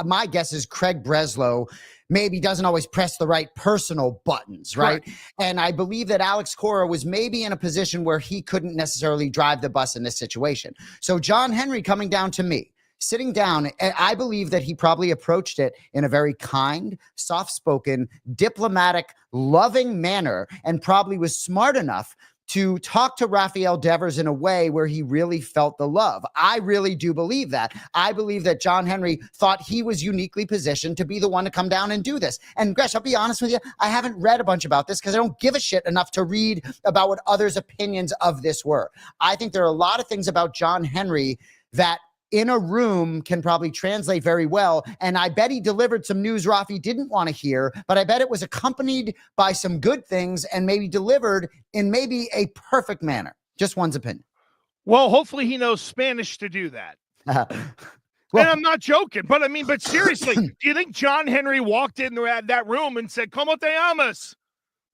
Speaker 2: my guess is Craig Breslow maybe doesn't always press the right personal buttons, right? And I believe that Alex Cora was maybe in a position where he couldn't necessarily drive the bus in this situation. So John Henry coming down to me, sitting down, and I believe that he probably approached it in a very kind, soft-spoken, diplomatic, loving manner, and probably was smart enough to talk to Rafael Devers in a way where he really felt the love. I really do believe that. I believe that John Henry thought he was uniquely positioned to be the one to come down and do this. And Gresh, I'll be honest with you, I haven't read a bunch about this because I don't give a shit enough to read about what others' opinions of this were. I think there are a lot of things about John Henry that in a room can probably translate very well. And I bet he delivered some news Rafi didn't want to hear, but I bet it was accompanied by some good things and maybe delivered in maybe a perfect manner. Just one's opinion.
Speaker 1: Well, hopefully he knows Spanish to do that.
Speaker 2: Well,
Speaker 1: and I'm not joking, but I mean, but seriously, do you think John Henry walked in that room and said, "Como te llamas?"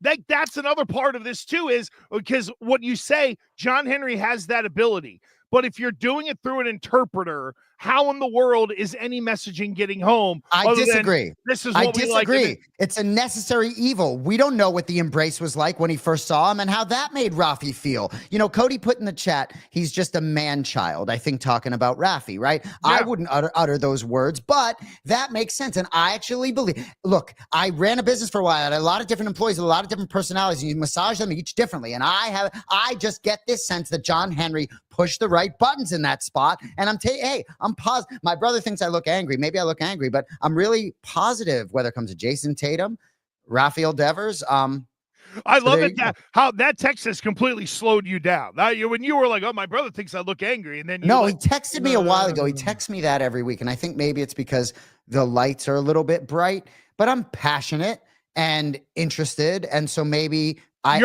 Speaker 1: That's another part of this too, is because what you say, John Henry has that ability. But if you're doing it through an interpreter, how in the world is any messaging getting home?
Speaker 2: I disagree.
Speaker 1: This is what
Speaker 2: I disagree. It's a necessary evil. We don't know what the embrace was like when he first saw him and how that made Rafi feel. You know, Cody put in the chat, he's just a man-child, I think, talking about Rafi, right? Yeah. I wouldn't utter those words, but that makes sense. And I actually believe, look, I ran a business for a while. I had a lot of different employees, a lot of different personalities, and you massage them each differently. And I just get this sense that John Henry pushed the right buttons in that spot. And I'm positive. My brother thinks I look angry. Maybe I look angry, but I'm really positive whether it comes to Jayson Tatum, Rafael Devers.
Speaker 1: I love it how that text has completely slowed you down. When you were like, "Oh, my brother thinks I look angry," and then
Speaker 2: he texted me a while ago. He texts me that every week, and I think maybe it's because the lights are a little bit bright. But I'm passionate and interested, and so maybe I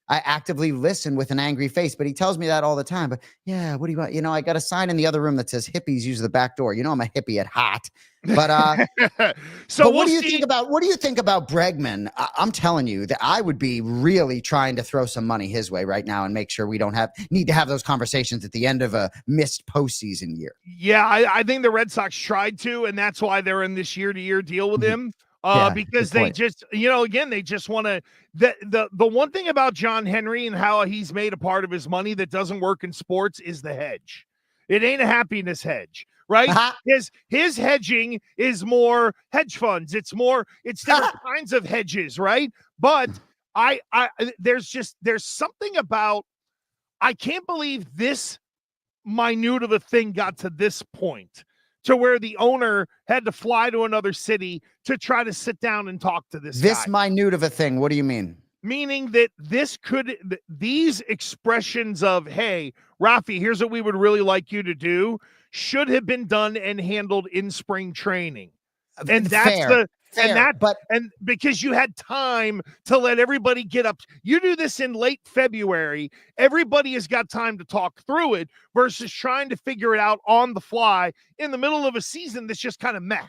Speaker 2: actively listen with an angry face, but he tells me that all the time. But yeah, what do you want? You know, I got a sign in the other room that says hippies use the back door. You know, I'm a hippie at heart. But
Speaker 1: so
Speaker 2: what do you think about Bregman? I'm telling you that I would be really trying to throw some money his way right now and make sure we don't need to have those conversations at the end of a missed postseason year.
Speaker 1: Yeah, I think the Red Sox tried to, and that's why they're in this year-to-year deal with him. Because they just, again, they just want to. The one thing about John Henry and how he's made a part of his money that doesn't work in sports is the hedge. It ain't a happiness hedge, right? His hedging is more hedge funds. It's different kinds of hedges, right? But there's something about, I can't believe this minute of a thing got to this point, to where the owner had to fly to another city to try to sit down and talk to this guy.
Speaker 2: Minute of a thing. What do you mean?
Speaker 1: Meaning that these expressions of, "Hey, Rafi, here's what we would really like you to do," should have been done and handled in spring training. And that's and because you had time to let everybody get up. You do this in late February, everybody has got time to talk through it versus trying to figure it out on the fly in the middle of a season that's just kind of meh.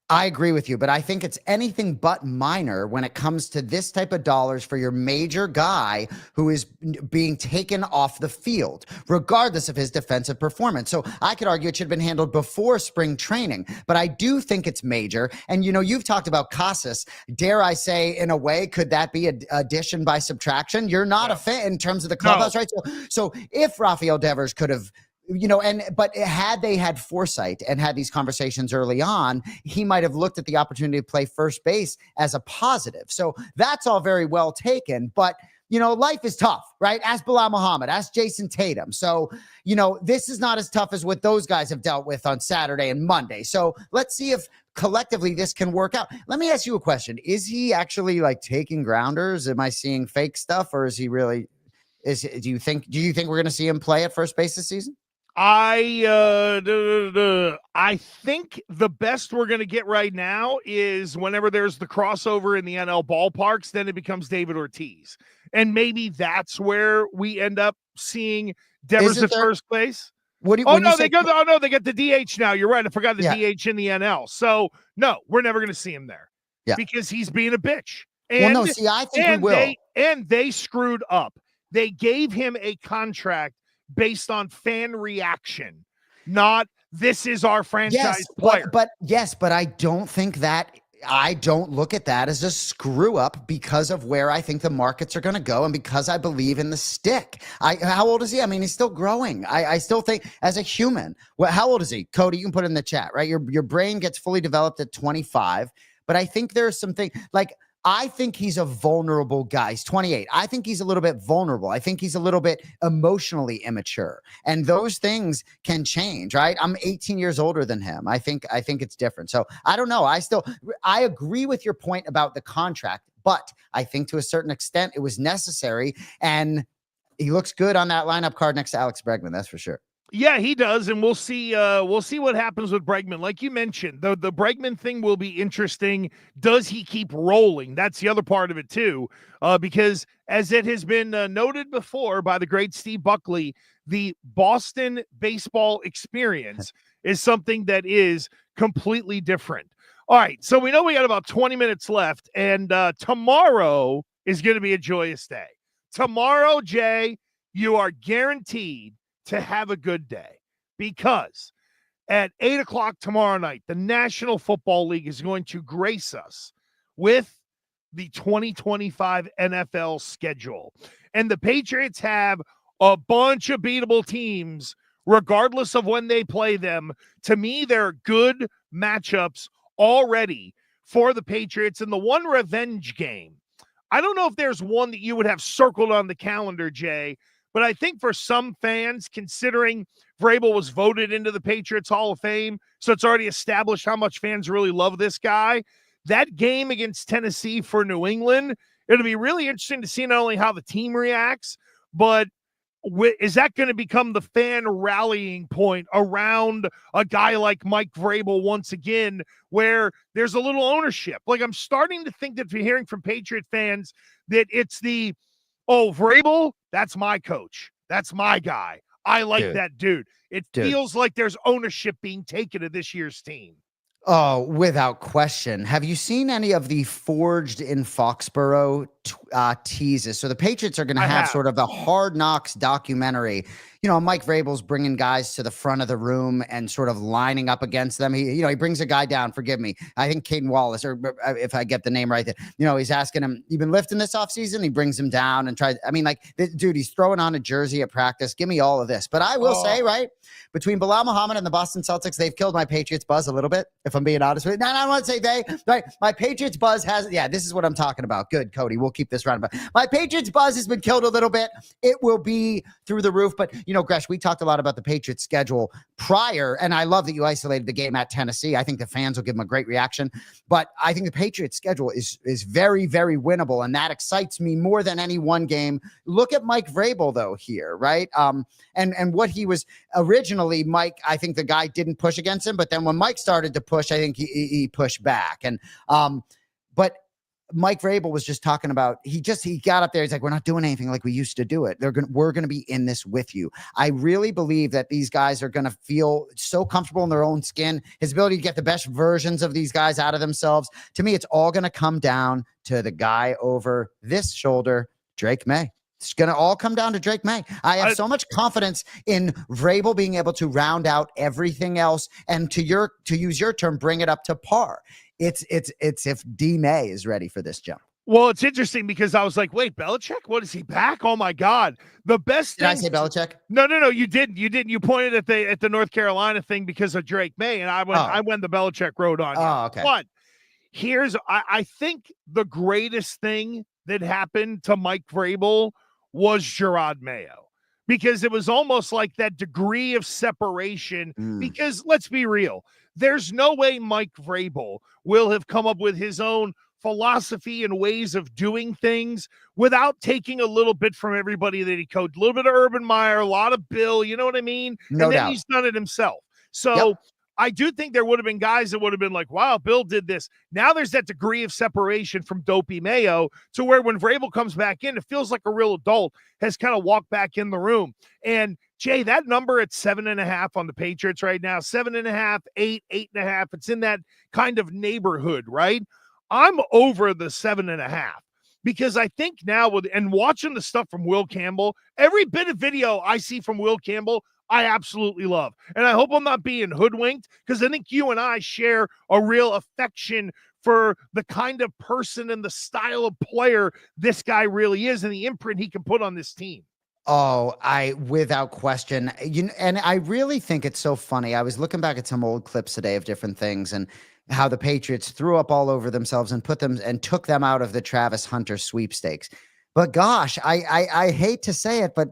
Speaker 2: I agree with you, but I think it's anything but minor when it comes to this type of dollars for your major guy who is being taken off the field, regardless of his defensive performance. So I could argue it should have been handled before spring training, but I do think it's major. And, you've talked about Casas. Dare I say, in a way, could that be addition by subtraction? You're not a fan in terms of the clubhouse, right? So if Rafael Devers could have, but had they had foresight and had these conversations early on, he might have looked at the opportunity to play first base as a positive. So that's all very well taken, but life is tough, right? Ask Belal Muhammad, ask Jayson Tatum. So, this is not as tough as what those guys have dealt with on Saturday and Monday. So let's see if collectively this can work out. Let me ask you a question. Is he actually taking grounders? Am I seeing fake stuff, or is he really, do you think we're going to see him play at first base this season?
Speaker 1: I think the best we're going to get right now is whenever there's the crossover in the NL ballparks, then it becomes David Ortiz. And maybe that's where we end up seeing Devers at first place.
Speaker 2: They
Speaker 1: get the DH now. You're right. I forgot the DH in the NL. So, no, we're never going to see him there because he's being a bitch. And,
Speaker 2: I think we will.
Speaker 1: They screwed up. They gave him a contract based on fan reaction, not this is our franchise player.
Speaker 2: But I don't think that. I don't look at that as a screw up because of where I think the markets are going to go and because I believe in the stick. How old is he? I mean, he's still growing. I still think as a human. Well, how old is he? Cody, you can put it in the chat, right? Your brain gets fully developed at 25, but I think there's something like I think he's a vulnerable guy. He's 28. I think he's a little bit vulnerable. I think he's a little bit emotionally immature. And those things can change, right? I'm 18 years older than him. I think it's different. So I don't know. I agree with your point about the contract, but I think to a certain extent it was necessary. And he looks good on that lineup card next to Alex Bregman. That's for sure.
Speaker 1: Yeah, he does, and we'll see what happens with Bregman. Like you mentioned, the Bregman thing will be interesting. Does he keep rolling? That's the other part of it too, because as it has been noted before by the great Steve Buckley, the Boston baseball experience is something that is completely different. All right, so we know we got about 20 minutes left, and tomorrow is going to be a joyous day. Tomorrow, Jay, you are guaranteed to have a good day because at 8:00 tomorrow night, the National Football League is going to grace us with the 2025 NFL schedule. And the Patriots have a bunch of beatable teams, regardless of when they play them. To me, there are good matchups already for the Patriots in the one revenge game. I don't know if there's one that you would have circled on the calendar, Jay, but I think for some fans, considering Vrabel was voted into the Patriots Hall of Fame, so it's already established how much fans really love this guy, that game against Tennessee for New England, it'll be really interesting to see not only how the team reacts, but is that going to become the fan rallying point around a guy like Mike Vrabel once again, where there's a little ownership? Like, I'm starting to think that if you're hearing from Patriot fans that it's Vrabel, that's my coach. That's my guy. I like that dude. It feels like there's ownership being taken of this year's team.
Speaker 2: Oh, without question. Have you seen any of the Forged in Foxborough teases? So the Patriots are going to have sort of a Hard Knocks documentary. You know, Mike Vrabel's bringing guys to the front of the room and sort of lining up against them. He brings a guy down. Forgive me. I think Caden Wallace, or if I get the name right, he's asking him, "You've been lifting this offseason?" He brings him down and tries. I mean, like, dude, he's throwing on a jersey at practice. Give me all of this. But I will say, right, between Belal Muhammad and the Boston Celtics, they've killed my Patriots buzz a little bit, if I'm being honest with you. No, I don't want to say they. Right, my Patriots buzz has. Yeah, this is what I'm talking about. Good, Cody. We'll keep this round. But my Patriots buzz has been killed a little bit. It will be through the roof. But Gresh, we talked a lot about the Patriots schedule prior, and I love that you isolated the game at Tennessee. I think the fans will give them a great reaction, but I think the Patriots schedule is very, very winnable, and that excites me more than any one game. Look at Mike Vrabel though here, right? And what he was originally, Mike, I think the guy didn't push against him, but then when Mike started to push, I think he pushed back. And but Mike Vrabel was just talking about, he got up there. He's like, we're not doing anything like we used to do it. We're going to be in this with you. I really believe that these guys are going to feel so comfortable in their own skin. His ability to get the best versions of these guys out of themselves. To me, it's all going to come down to the guy over this shoulder, Drake May. It's going to all come down to Drake May. I have so much confidence in Vrabel being able to round out everything else and to use your term, bring it up to par. It's if D May is ready for this jump.
Speaker 1: Well, it's interesting because I was like, wait, Belichick? What, is he back? Oh my God. The best
Speaker 2: thing. Did I say Belichick?
Speaker 1: No, you didn't. You didn't. You pointed at the North Carolina thing because of Drake May, and I went the Belichick road on you.
Speaker 2: Oh, okay.
Speaker 1: But I think the greatest thing that happened to Mike Vrabel was Gerard Mayo, because it was almost like that degree of separation. Because let's be real, there's no way Mike Vrabel will have come up with his own philosophy and ways of doing things without taking a little bit from everybody that he coached. A little bit of Urban Meyer, a lot of Bill, you know what I mean?
Speaker 2: No
Speaker 1: and then
Speaker 2: doubt.
Speaker 1: he's done it himself. So I do think there would have been guys that would have been like, wow, Bill did this. Now there's that degree of separation from Dopey Mayo to where when Vrabel comes back in, it feels like a real adult has kind of walked back in the room. And Jay, that number at 7.5 on the Patriots right now, 7.5, 8, 8.5, it's in that kind of neighborhood, right? I'm over the 7.5 because I think now and watching the stuff from Will Campbell, every bit of video I see from Will Campbell, I absolutely love. And I hope I'm not being hoodwinked because I think you and I share a real affection for the kind of person and the style of player this guy really is and the imprint he can put on this team.
Speaker 2: Oh, without question. And I really think it's so funny. I was looking back at some old clips today of different things and how the Patriots threw up all over themselves and took them out of the Travis Hunter sweepstakes. But gosh, I hate to say it, but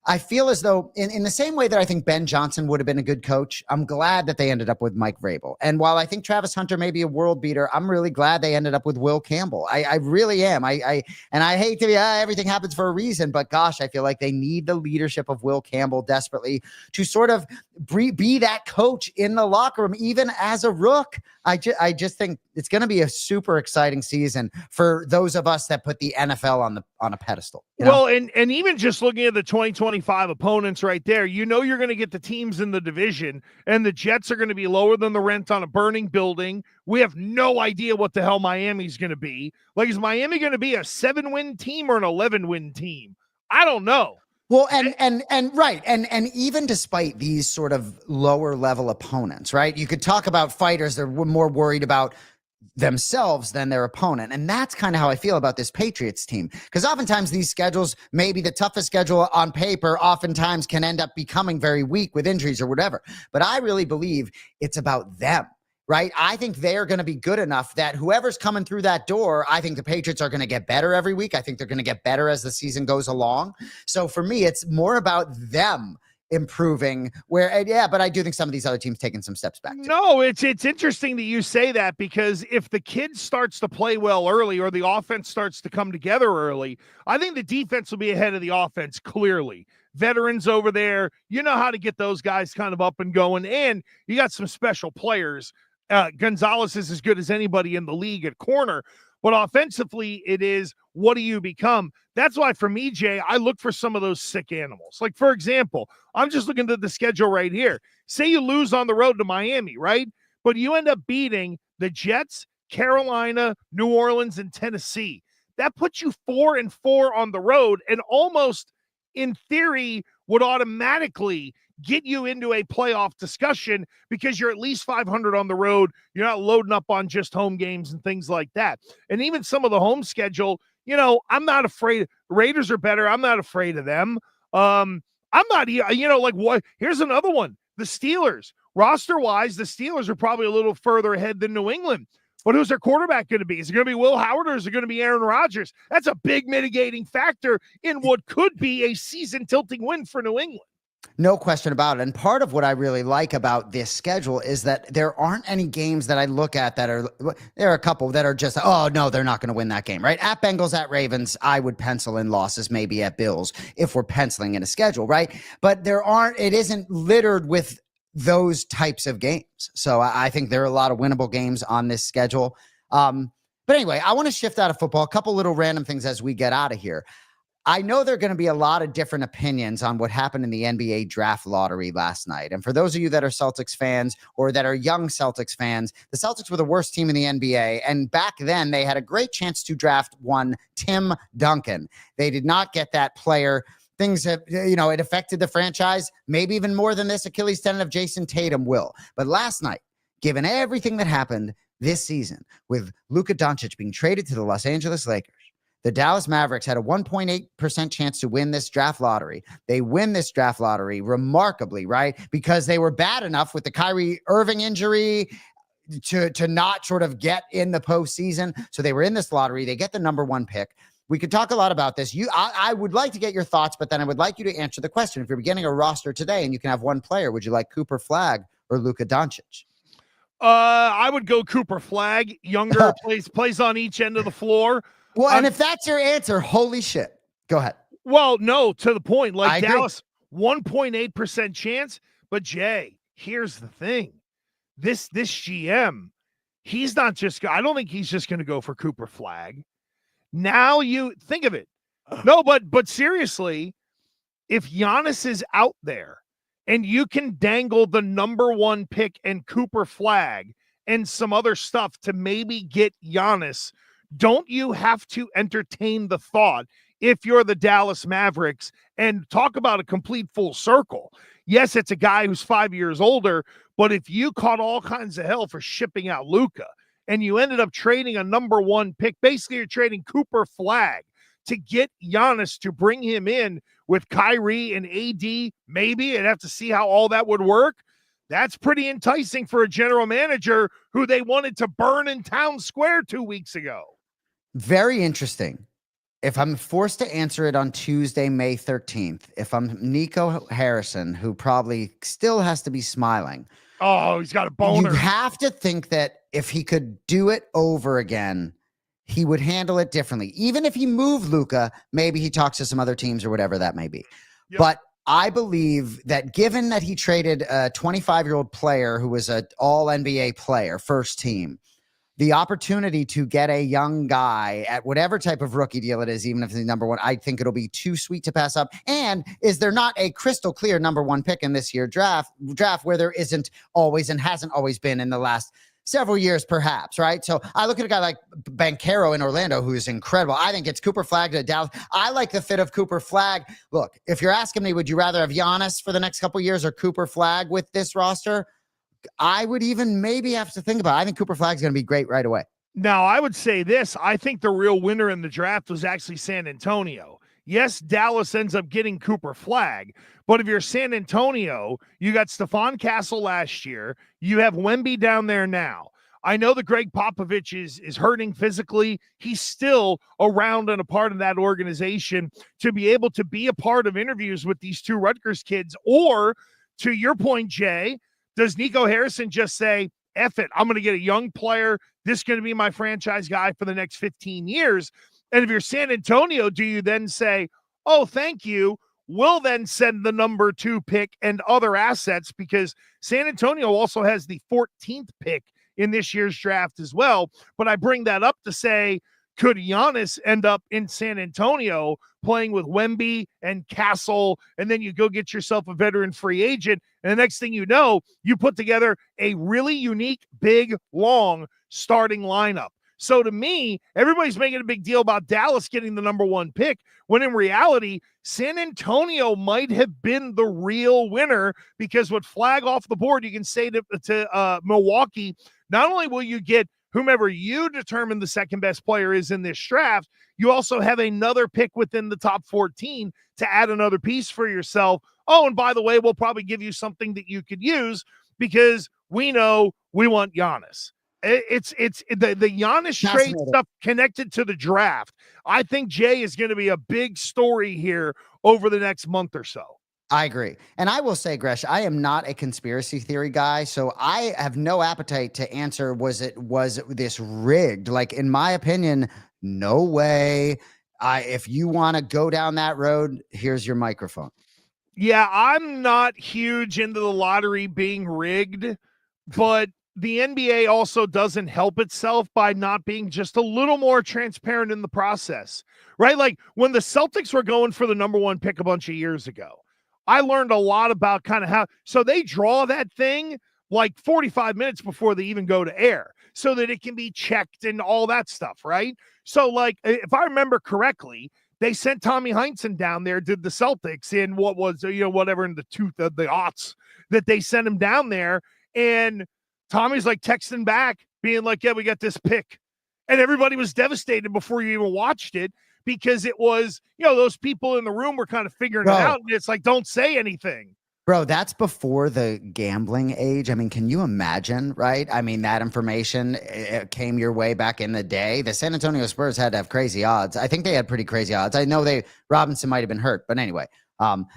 Speaker 2: I feel as though in the same way that I think Ben Johnson would have been a good coach, I'm glad that they ended up with Mike Vrabel. And while I think Travis Hunter may be a world beater, I'm really glad they ended up with Will Campbell. I really am. And I hate to be, everything happens for a reason, but gosh, I feel like they need the leadership of Will Campbell desperately to sort of be that coach in the locker room, even as a rook. I just think it's going to be a super exciting season for those of us that put the NFL on a pedestal.
Speaker 1: Well, and even just looking at the 2025 opponents right there, you're going to get the teams in the division, and the Jets are going to be lower than the rent on a burning building. We have no idea what the hell Miami's going to be. Like, is Miami going to be a 7-win team or an 11-win team? I don't know.
Speaker 2: Well, and right. And even despite these sort of lower level opponents, right? You could talk about fighters that were more worried about themselves than their opponent. And that's kind of how I feel about this Patriots team. Because oftentimes these schedules, maybe the toughest schedule on paper, oftentimes can end up becoming very weak with injuries or whatever. But I really believe it's about them. Right? I think they're going to be good enough that whoever's coming through that door, I think the Patriots are going to get better every week. I think they're going to get better as the season goes along. So for me, it's more about them improving but I do think some of these other teams taking some steps back too.
Speaker 1: No, it's interesting that you say that because if the kid starts to play well early or the offense starts to come together early, I think the defense will be ahead of the offense clearly. Veterans over there, you know how to get those guys kind of up and going, and you got some special players. Gonzalez is as good as anybody in the league at corner, but offensively it is, what do you become? That's why for me, Jay, I look for some of those sick animals. Like, for example, I'm just looking at the schedule right here. Say you lose on the road to Miami, right? But you end up beating the Jets, Carolina, New Orleans, and Tennessee. That puts you 4-4 on the road and almost, in theory, would automatically get you into a playoff discussion because you're at least 500 on the road. You're not loading up on just home games and things like that. And even some of the home schedule, I'm not afraid. Raiders are better. I'm not afraid of them. I'm not, like what? Here's another one. The Steelers, roster-wise, the Steelers are probably a little further ahead than New England. But who's their quarterback going to be? Is it going to be Will Howard or is it going to be Aaron Rodgers? That's a big mitigating factor in what could be a season-tilting win for New England.
Speaker 2: No question about it. And part of what I really like about this schedule is that there aren't any games that I look at there are a couple that are just, oh, no, they're not going to win that game, right? At Bengals, at Ravens, I would pencil in losses, maybe at Bills, if we're penciling in a schedule, right? But it isn't littered with those types of games. So I think there are a lot of winnable games on this schedule. But anyway, I want to shift out of football, a couple little random things as we get out of here. I know there are going to be a lot of different opinions on what happened in the NBA draft lottery last night. And for those of you that are Celtics fans or that are young Celtics fans, the Celtics were the worst team in the NBA. And back then they had a great chance to draft one Tim Duncan. They did not get that player. Things have, it affected the franchise, maybe even more than this Achilles tendon of Jayson Tatum will. But last night, given everything that happened this season with Luka Doncic being traded to the Los Angeles Lakers, the Dallas Mavericks had a 1.8% chance to win this draft lottery. They win this draft lottery remarkably, right? Because they were bad enough with the Kyrie Irving injury to not sort of get in the postseason. So they were in this lottery. They get the number one pick. We could talk a lot about this. I would like to get your thoughts, but then I would like you to answer the question. If you're beginning a roster today and you can have one player, would you like Cooper Flagg or Luka Doncic?
Speaker 1: I would go Cooper Flagg, younger, plays on each end of the floor.
Speaker 2: Well, and if that's your answer, holy shit. Go ahead.
Speaker 1: Well, no, to the point. Like
Speaker 2: I
Speaker 1: Dallas, 1.8% chance. But Jay, here's the thing. This GM, he's not just, I don't think he's just going to go for Cooper Flagg. Now you think of it. No, but seriously, if Giannis is out there and you can dangle the number 1 pick and Cooper Flagg and some other stuff to maybe get Giannis, don't you have to entertain the thought if you're the Dallas Mavericks and talk about a complete full circle? Yes, it's a guy who's 5 years older, but if you caught all kinds of hell for shipping out Luka and you ended up trading a number 1 pick, basically you're trading Cooper Flagg to get Giannis to bring him in with Kyrie and AD, maybe, and have to see how all that would work. That's pretty enticing for a general manager who they wanted to burn in town square 2 weeks ago.
Speaker 2: Very interesting. If I'm forced to answer it on Tuesday, May 13th, if I'm Nico Harrison, who probably still has to be smiling.
Speaker 1: Oh, he's got a boner.
Speaker 2: You have to think that if he could do it over again, he would handle it differently. Even if he moved Luka, maybe he talks to some other teams or whatever that may be. Yep. But I believe that given that he traded a 25-year-old player who was an all-NBA player, first team, the opportunity to get a young guy at whatever type of rookie deal it is, even if he's number 1, I think it'll be too sweet to pass up. And is there not a crystal clear number 1 pick in this year draft where there isn't always and hasn't always been in the last several years, perhaps, right? So I look at a guy like Banchero in Orlando, who is incredible. I think it's Cooper Flagg to Dallas. I like the fit of Cooper Flagg. Look, if you're asking me, would you rather have Giannis for the next couple of years or Cooper Flagg with this roster? I would even maybe have to think about it. I think Cooper Flagg is going to be great right away.
Speaker 1: Now, I would say this. I think the real winner in the draft was actually San Antonio. Yes, Dallas ends up getting Cooper Flagg, but if you're San Antonio, you got Stephon Castle last year. You have Wemby down there now. I know that Greg Popovich is hurting physically. He's still around and a part of that organization to be able to be a part of interviews with these 2 Rutgers kids. Or, to your point, Jay, does Nico Harrison just say, F it, I'm going to get a young player. This is going to be my franchise guy for the next 15 years. And if you're San Antonio, do you then say, oh, thank you, we'll then send the number 2 pick and other assets, because San Antonio also has the 14th pick in this year's draft as well. But I bring that up to say, could Giannis end up in San Antonio playing with Wemby and Castle, and then you go get yourself a veteran free agent, and the next thing you know, you put together a really unique, big, long starting lineup. So to me, everybody's making a big deal about Dallas getting the number 1 pick, when in reality, San Antonio might have been the real winner, because with Flagg off the board, you can say to Milwaukee, not only will you get whomever you determine the second best player is in this draft, you also have another pick within the top 14 to add another piece for yourself. Oh, and by the way, we'll probably give you something that you could use, because we know we want Giannis. It's the Giannis trade stuff connected to the draft. I think Jay is going to be a big story here over the next month or so.
Speaker 2: I agree. And I will say, Gresh, I am not a conspiracy theory guy, so I have no appetite to answer, was this rigged? Like, in my opinion, no way. If you want to go down that road, here's your microphone.
Speaker 1: Yeah, I'm not huge into the lottery being rigged, but the NBA also doesn't help itself by not being just a little more transparent in the process, right? Like when the Celtics were going for the number 1 pick a bunch of years ago, I learned a lot about kind of how, so they draw that thing like 45 minutes before they even go to air so that it can be checked and all that stuff, right? So like, if I remember correctly, they sent Tommy Heinsohn down there, did the Celtics in what was, whatever in the aughts that they sent him down there. And Tommy's like texting back being like, yeah, we got this pick. And everybody was devastated before you even watched it, because it was, those people in the room were kind of figuring it out. And it's like, don't say anything.
Speaker 2: Bro, that's before the gambling age. I mean, can you imagine, right? I mean, that information came your way back in the day. The San Antonio Spurs had to have crazy odds. I think they had pretty crazy odds. I know Robinson might have been hurt, but anyway,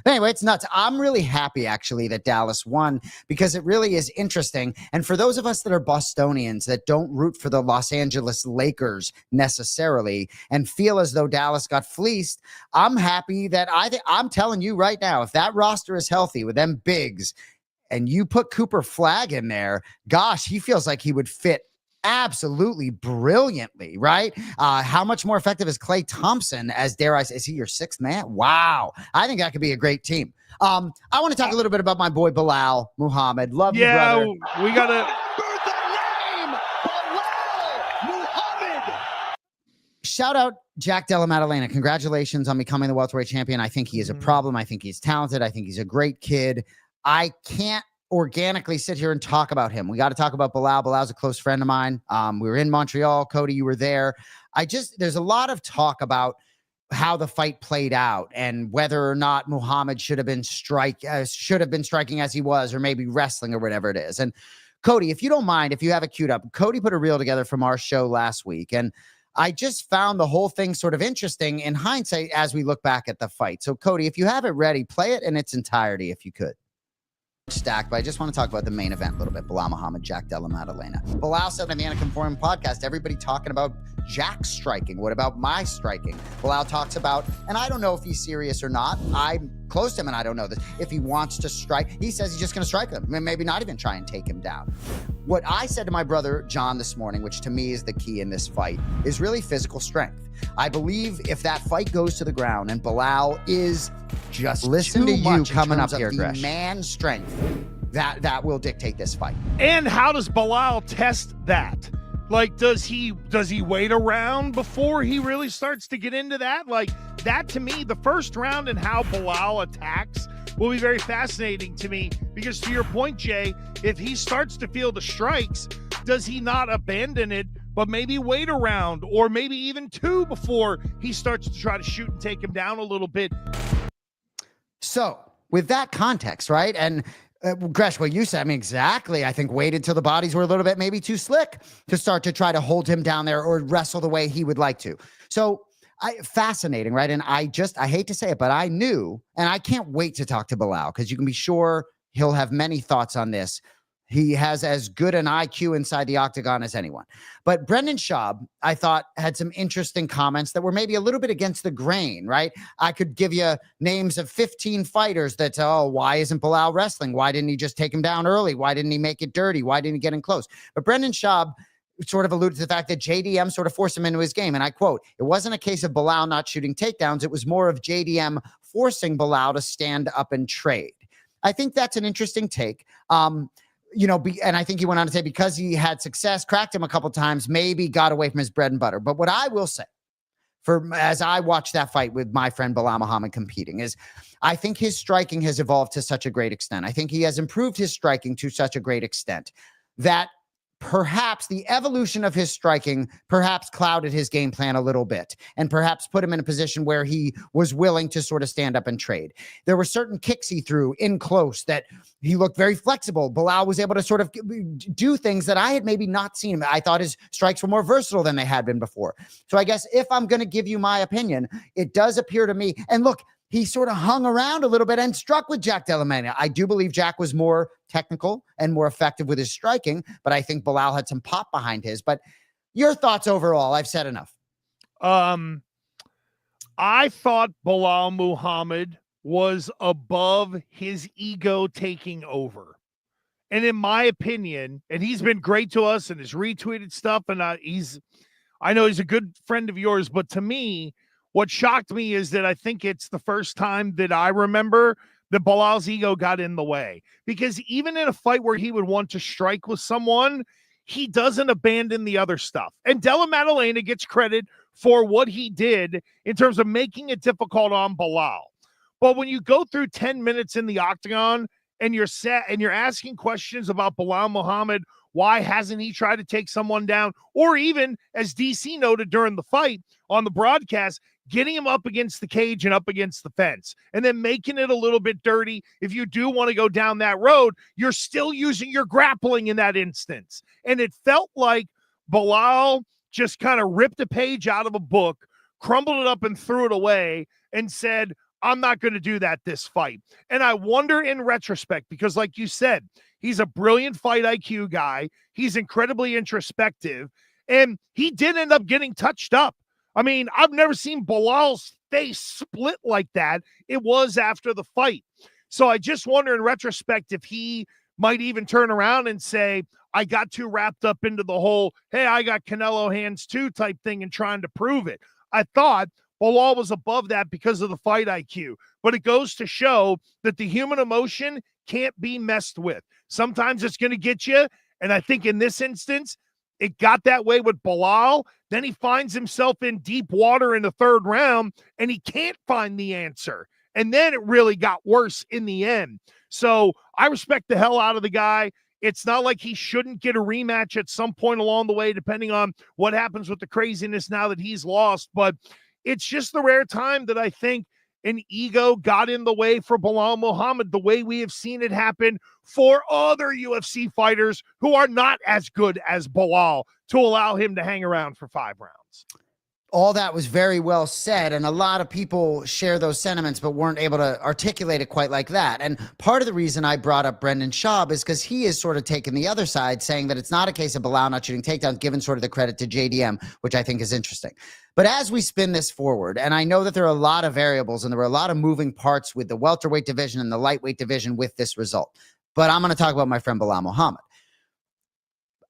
Speaker 2: Anyway, it's nuts. I'm really happy actually that Dallas won because it really is interesting. And for those of us that are Bostonians that don't root for the Los Angeles Lakers necessarily and feel as though Dallas got fleeced, I'm happy that I'm telling you right now, if that roster is healthy with them bigs and you put Cooper Flagg in there, gosh, he feels like he would fit absolutely brilliantly, right? How much more effective is Klay Thompson as, dare I say, is he your sixth man? Wow. I think that could be a great team. I want to talk a little bit about my boy Belal Muhammad. Love you, brother.
Speaker 1: We got to...
Speaker 2: Shout out Jack Della Maddalena. Congratulations on becoming the welterweight champion. I think he is a problem. I think he's talented. I think he's a great kid. I can't organically sit here and talk about him. We got to talk about Belal. Belal's a close friend of mine. We were in Montreal. Cody, you were there. There's a lot of talk about how the fight played out and whether or not Muhammad should have been striking as he was, or maybe wrestling or whatever it is. And Cody, if you don't mind, if you have it queued up, Cody put a reel together from our show last week. And I just found the whole thing sort of interesting in hindsight as we look back at the fight. So Cody, if you have it ready, play it in its entirety, if you could. Stacked, but I just want to talk about the main event a little bit. Belal Muhammad, Jack Della Maddalena. Belal said on the Anticonforming podcast, everybody talking about Jack's striking. What about my striking? Belal talks about, and I don't know if he's serious or not. I'm close to him and I don't know this. If he wants to strike, he says he's just going to strike him. Maybe not even try and take him down. What I said to my brother, John, this morning, which to me is the key in this fight, is really physical strength. I believe if that fight goes to the ground and Belal is just listen to you coming up here, Gresh, man strength, that will dictate this fight.
Speaker 1: And how does Belal test that? Like, does he wait around before he really starts to get into that? Like, that to me, the first round and how Belal attacks will be very fascinating to me, because to your point, Jay, if he starts to feel the strikes, does he not abandon it, but maybe wait around, or maybe even two before he starts to try to shoot and take him down a little bit?
Speaker 2: So with that context, right? And Gresh, what you said, I mean, exactly. I think waited till the bodies were a little bit maybe too slick to start to try to hold him down there or wrestle the way he would like to. So fascinating, right? And I hate to say it, but I knew, and I can't wait to talk to Belal, because you can be sure he'll have many thoughts on this. He has as good an IQ inside the octagon as anyone. But Brendan Schaub, I thought, had some interesting comments that were maybe a little bit against the grain, right? I could give you names of 15 fighters that, why isn't Belal wrestling? Why didn't he just take him down early? Why didn't he make it dirty? Why didn't he get in close? But Brendan Schaub sort of alluded to the fact that JDM sort of forced him into his game. And I quote, it wasn't a case of Belal not shooting takedowns. It was more of JDM forcing Belal to stand up and trade. I think that's an interesting take. And I think he went on to say because he had success, cracked him a couple times, maybe got away from his bread and butter. But what I will say, as I watched that fight with my friend Belal Muhammad competing, is I think his striking has evolved to such a great extent. I think he has improved his striking to such a great extent that perhaps the evolution of his striking perhaps clouded his game plan a little bit and perhaps put him in a position where he was willing to sort of stand up and trade. There were certain kicks he threw in close that he looked very flexible. Belal was able to sort of do things that I had maybe not seen. I thought his strikes were more versatile than they had been before. So I guess if I'm going to give you my opinion, it does appear to me, and look, he sort of hung around a little bit and struck with Jack Della Maddalena. I do believe Jack was more technical and more effective with his striking, but I think Belal had some pop behind his. But your thoughts overall? I've said enough.
Speaker 1: I thought Belal Muhammad was above his ego taking over. And in my opinion, and he's been great to us and has retweeted stuff, and I know he's a good friend of yours, but to me, what shocked me is that I think it's the first time that I remember that Belal's ego got in the way. Because even in a fight where he would want to strike with someone, he doesn't abandon the other stuff. And Della Maddalena gets credit for what he did in terms of making it difficult on Belal. But when you go through 10 minutes in the octagon and you're set and you're asking questions about Belal Muhammad, why hasn't he tried to take someone down? Or even, as DC noted during the fight on the broadcast, getting him up against the cage and up against the fence and then making it a little bit dirty. If you do want to go down that road, you're still using your grappling in that instance. And it felt like Belal just kind of ripped a page out of a book, crumbled it up and threw it away and said, I'm not going to do that this fight. And I wonder in retrospect, because like you said, he's a brilliant fight IQ guy. He's incredibly introspective, and he did end up getting touched up. I mean, I've never seen Belal's face split like that. It was after the fight. So I just wonder in retrospect if he might even turn around and say, I got too wrapped up into the whole, hey, I got Canelo hands too type thing and trying to prove it. I thought Belal was above that because of the fight IQ, but it goes to show that the human emotion can't be messed with. Sometimes it's going to get you, and I think in this instance, it got that way with Belal. Then he finds himself in deep water in the third round, and he can't find the answer. And then it really got worse in the end. So I respect the hell out of the guy. It's not like he shouldn't get a rematch at some point along the way, depending on what happens with the craziness now that he's lost. But it's just the rare time that I think an ego got in the way for Belal Muhammad, the way we have seen it happen for other UFC fighters who are not as good as Belal, to allow him to hang around for 5 rounds.
Speaker 2: All that was very well said, and a lot of people share those sentiments but weren't able to articulate it quite like that. And part of the reason I brought up Brendan Schaub is because he is sort of taking the other side, saying that it's not a case of Belal not shooting takedowns, given sort of the credit to JDM, which I think is interesting. But as we spin this forward, and I know that there are a lot of variables and there were a lot of moving parts with the welterweight division and the lightweight division with this result, but I'm going to talk about my friend Belal Muhammad.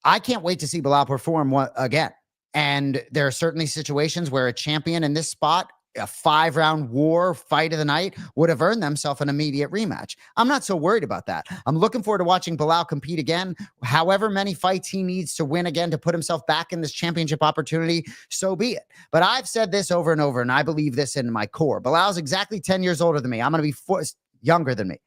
Speaker 2: I can't wait to see Belal perform again. And there are certainly situations where a champion in this spot, a 5-round war fight of the night, would have earned themselves an immediate rematch. I'm not so worried about that. I'm looking forward to watching Belal compete again. However many fights he needs to win again to put himself back in this championship opportunity, so be it. But I've said this over and over, and I believe this in my core. Belal's exactly 10 years older than me. I'm going to be younger than me.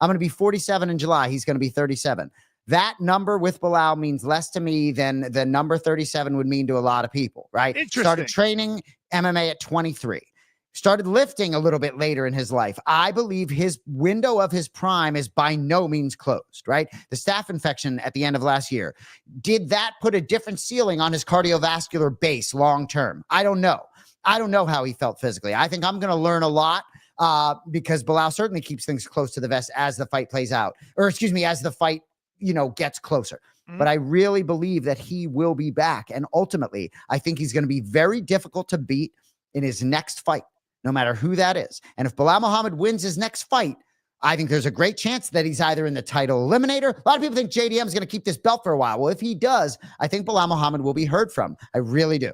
Speaker 2: I'm going to be 47 in July. He's going to be 37. That number with Belal means less to me than the number 37 would mean to a lot of people, right? Started training MMA at 23. Started lifting a little bit later in his life. I believe his window of his prime is by no means closed, right? The staph infection at the end of last year, did that put a different ceiling on his cardiovascular base long term? I don't know. I don't know how he felt physically. I think I'm going to learn a lot because Belal certainly keeps things close to the vest as the fight plays out, or excuse me, as the fight gets closer. But I really believe that he will be back. And ultimately, I think he's going to be very difficult to beat in his next fight, no matter who that is. And if Belal Muhammad wins his next fight, I think there's a great chance that he's either in the title eliminator. A lot of people think JDM is going to keep this belt for a while. Well, if he does, I think Belal Muhammad will be heard from. I really do.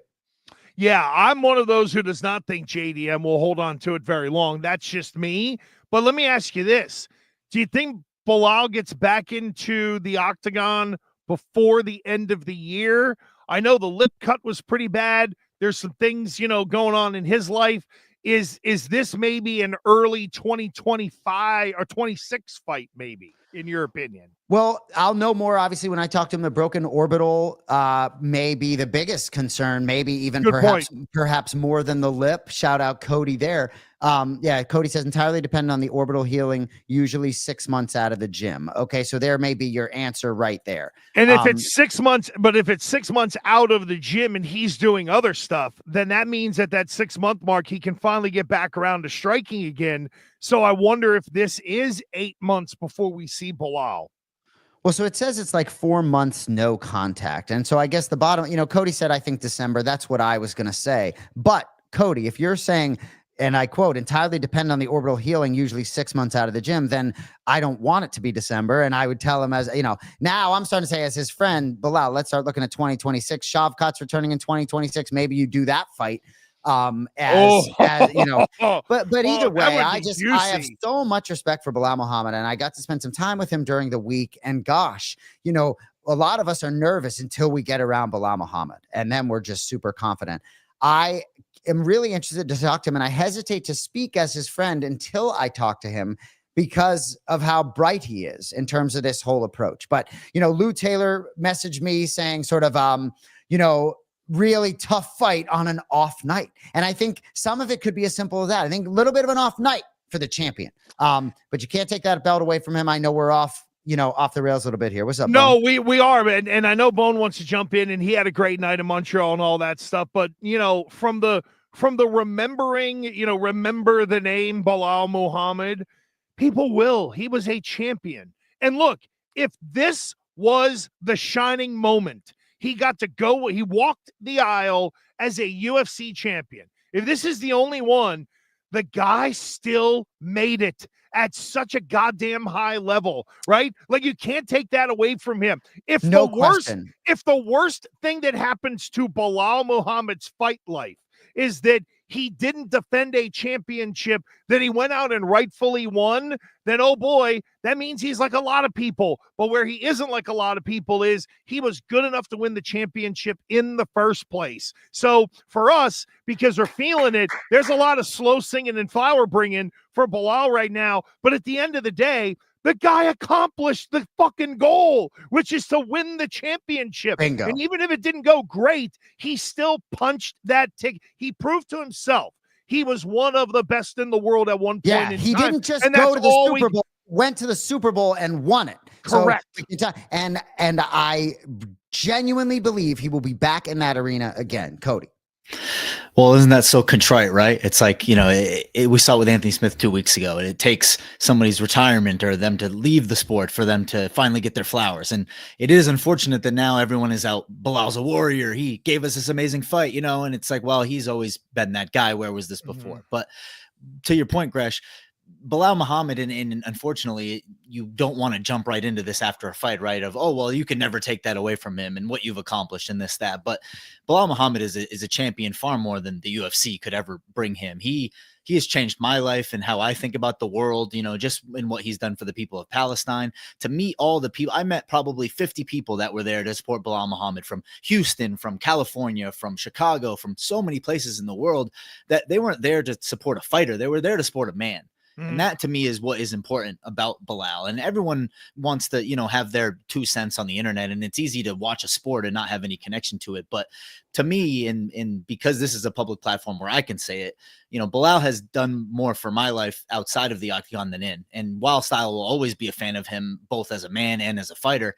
Speaker 1: Yeah, I'm one of those who does not think JDM will hold on to it very long. That's just me. But let me ask you this. Do you think Belal gets back into the octagon before the end of the year? I know the lip cut was pretty bad. There's some things, going on in his life. Is this maybe an early 2025 or 26 fight, maybe, in your opinion?
Speaker 2: Well, I'll know more, obviously, when I talk to him. The broken orbital may be the biggest concern, maybe even perhaps more than the lip. Shout out Cody there. Yeah, Cody says entirely dependent on the orbital healing, usually 6 months out of the gym. Okay, so there may be your answer right there.
Speaker 1: And if it's 6 months, but if it's 6 months out of the gym and he's doing other stuff, then that means at that 6 month mark, he can finally get back around to striking again. So I wonder if this is 8 months before we see Belal.
Speaker 2: Well, so it says it's like 4 months, no contact. And so I guess the bottom, Cody said, I think December. That's what I was going to say. But Cody, if you're saying, and I quote, entirely depend on the orbital healing, usually 6 months out of the gym, then I don't want it to be December. And I would tell him, as now I'm starting to say, as his friend, Belal, let's start looking at 2026. Shavkat's returning in 2026. Maybe you do that fight. But either way, I have so much respect for Belal Muhammad, and I got to spend some time with him during the week. And gosh, a lot of us are nervous until we get around Belal Muhammad, and then we're just super confident. I am really interested to talk to him, and I hesitate to speak as his friend until I talk to him because of how bright he is in terms of this whole approach. But, Lou Taylor messaged me saying sort of, really tough fight on an off night. And I think some of it could be as simple as that. I think a little bit of an off night for the champion. But you can't take that belt away from him. I know we're off the rails a little bit here. What's up,
Speaker 1: No,
Speaker 2: Bone?
Speaker 1: we are, and I know Bone wants to jump in, and he had a great night in Montreal and all that stuff. But, from the from the remembering, remember the name Belal Muhammad, people will. He was a champion. And look, if this was the shining moment, he got to go, he walked the aisle as a UFC champion. If this is the only one, the guy still made it at such a goddamn high level, right? Like, you can't take that away from him. If the worst thing that happens to Belal Muhammad's fight life is that he didn't defend a championship that he went out and rightfully won, then, oh boy, that means he's like a lot of people. But where he isn't like a lot of people is he was good enough to win the championship in the first place. So for us, because we're feeling it, there's a lot of slow singing and flower bringing for Belal right now. But at the end of the day, the guy accomplished the fucking goal, which is to win the championship.
Speaker 2: Bingo.
Speaker 1: And even if it didn't go great, he still punched that ticket. He proved to himself he was one of the best in the world at one point in time.
Speaker 2: He didn't just go to the Super Bowl, went to the Super Bowl and won it.
Speaker 1: Correct.
Speaker 2: So, and I genuinely believe he will be back in that arena again, Cody.
Speaker 3: Well, isn't that so contrite, right? It's like, we saw it with Anthony Smith 2 weeks ago, and it takes somebody's retirement or them to leave the sport for them to finally get their flowers. And it is unfortunate that now everyone is out. Bilal's a warrior. He gave us this amazing fight, and it's like, well, he's always been that guy. Where was this before? But to your point, Gresh, Belal Muhammad, and unfortunately, you don't want to jump right into this after a fight, right? Of, oh, well, you can never take that away from him and what you've accomplished and this, that. But Belal Muhammad is a champion far more than the UFC could ever bring him. He has changed my life and how I think about the world, just in what he's done for the people of Palestine. To meet all the people, I met probably 50 people that were there to support Belal Muhammad, from Houston, from California, from Chicago, from so many places in the world, that they weren't there to support a fighter. They were there to support a man. And that, to me, is what is important about Belal. And everyone wants to, have their 2 cents on the internet, and it's easy to watch a sport and not have any connection to it. But to me, and because this is a public platform where I can say it, Belal has done more for my life outside of the octagon than in. And whilst I will always be a fan of him, both as a man and as a fighter,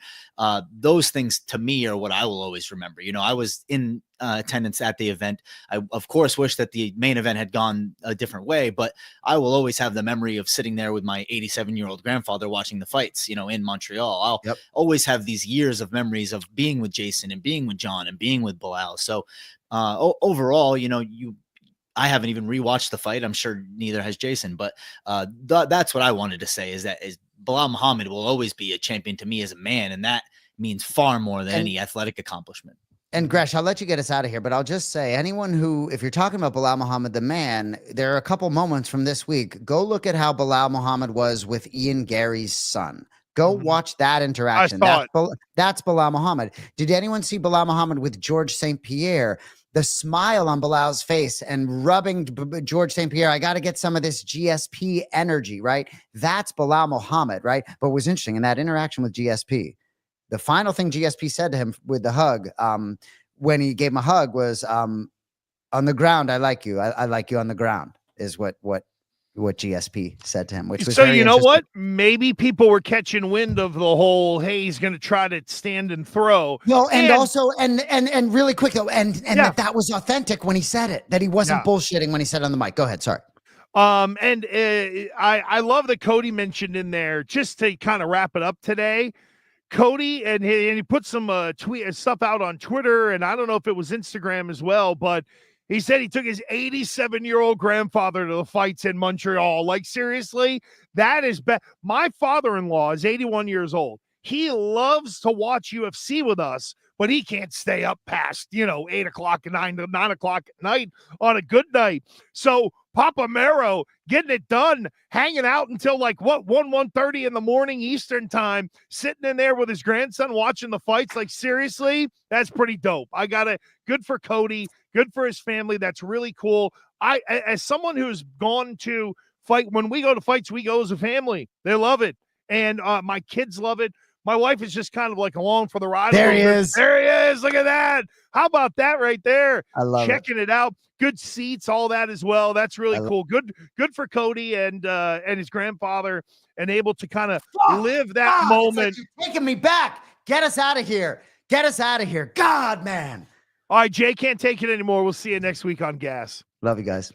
Speaker 3: those things to me are what I will always remember. I was in attendance at the event. I, of course, wish that the main event had gone a different way, but I will always have the memory of sitting there with my 87-year-old grandfather watching the fights, in Montreal. I'll always have these years of memories of being with Jayson and being with John and being with Belal. So overall, I haven't even rewatched the fight. I'm sure neither has Jayson, but that's what I wanted to say, is that Belal Muhammad will always be a champion to me as a man, and that means far more than any athletic accomplishment.
Speaker 2: And Gresh, I'll let you get us out of here, but I'll just say, anyone who, if you're talking about Belal Muhammad, the man, there are a couple moments from this week. Go look at how Belal Muhammad was with Ian Gary's son. Go watch that interaction. That's Belal Muhammad. Did anyone see Belal Muhammad with George St. Pierre? The smile on Bilal's face and rubbing George St. Pierre. I got to get some of this GSP energy, right? That's Belal Muhammad, right? But what was interesting in that interaction with GSP, the final thing GSP said to him with the hug, when he gave him a hug, was, on the ground, I like you. I like you on the ground, is what GSP said to him, which was
Speaker 1: so, you know what? Maybe people were catching wind of the whole, hey, he's going to try to stand and throw.
Speaker 2: No, and also, and really quick though, and that was authentic when he said it, that he wasn't bullshitting when he said it on the mic. Go ahead. Sorry.
Speaker 1: I love that Cody mentioned in there, just to kind of wrap it up today. Cody, and he put some tweet stuff out on Twitter, and I don't know if it was Instagram as well, but he said he took his 87-year-old grandfather to the fights in Montreal. Like, seriously, that is bad. My father-in-law is 81 years old. He loves to watch UFC with us, but he can't stay up past, 8 o'clock and 9 o'clock at night on a good night. So Papa Mero getting it done, hanging out until 1:30 in the morning Eastern time, sitting in there with his grandson watching the fights. Like, seriously, that's pretty dope. Good for Cody, good for his family. That's really cool. As someone who's gone to fight, when we go to fights, we go as a family. They love it. And my kids love it. My wife is just kind of like along for the ride.
Speaker 2: There he is.
Speaker 1: There he is. Look at that. How about that right there?
Speaker 2: I love
Speaker 1: checking it out. Good seats, all that as well. That's really cool. Good for Cody and his grandfather, and able to kind of live that moment.
Speaker 2: It's like you're taking me back. Get us out of here. Get us out of here. God, man.
Speaker 1: All right, Jay can't take it anymore. We'll see you next week on Gas.
Speaker 2: Love you guys.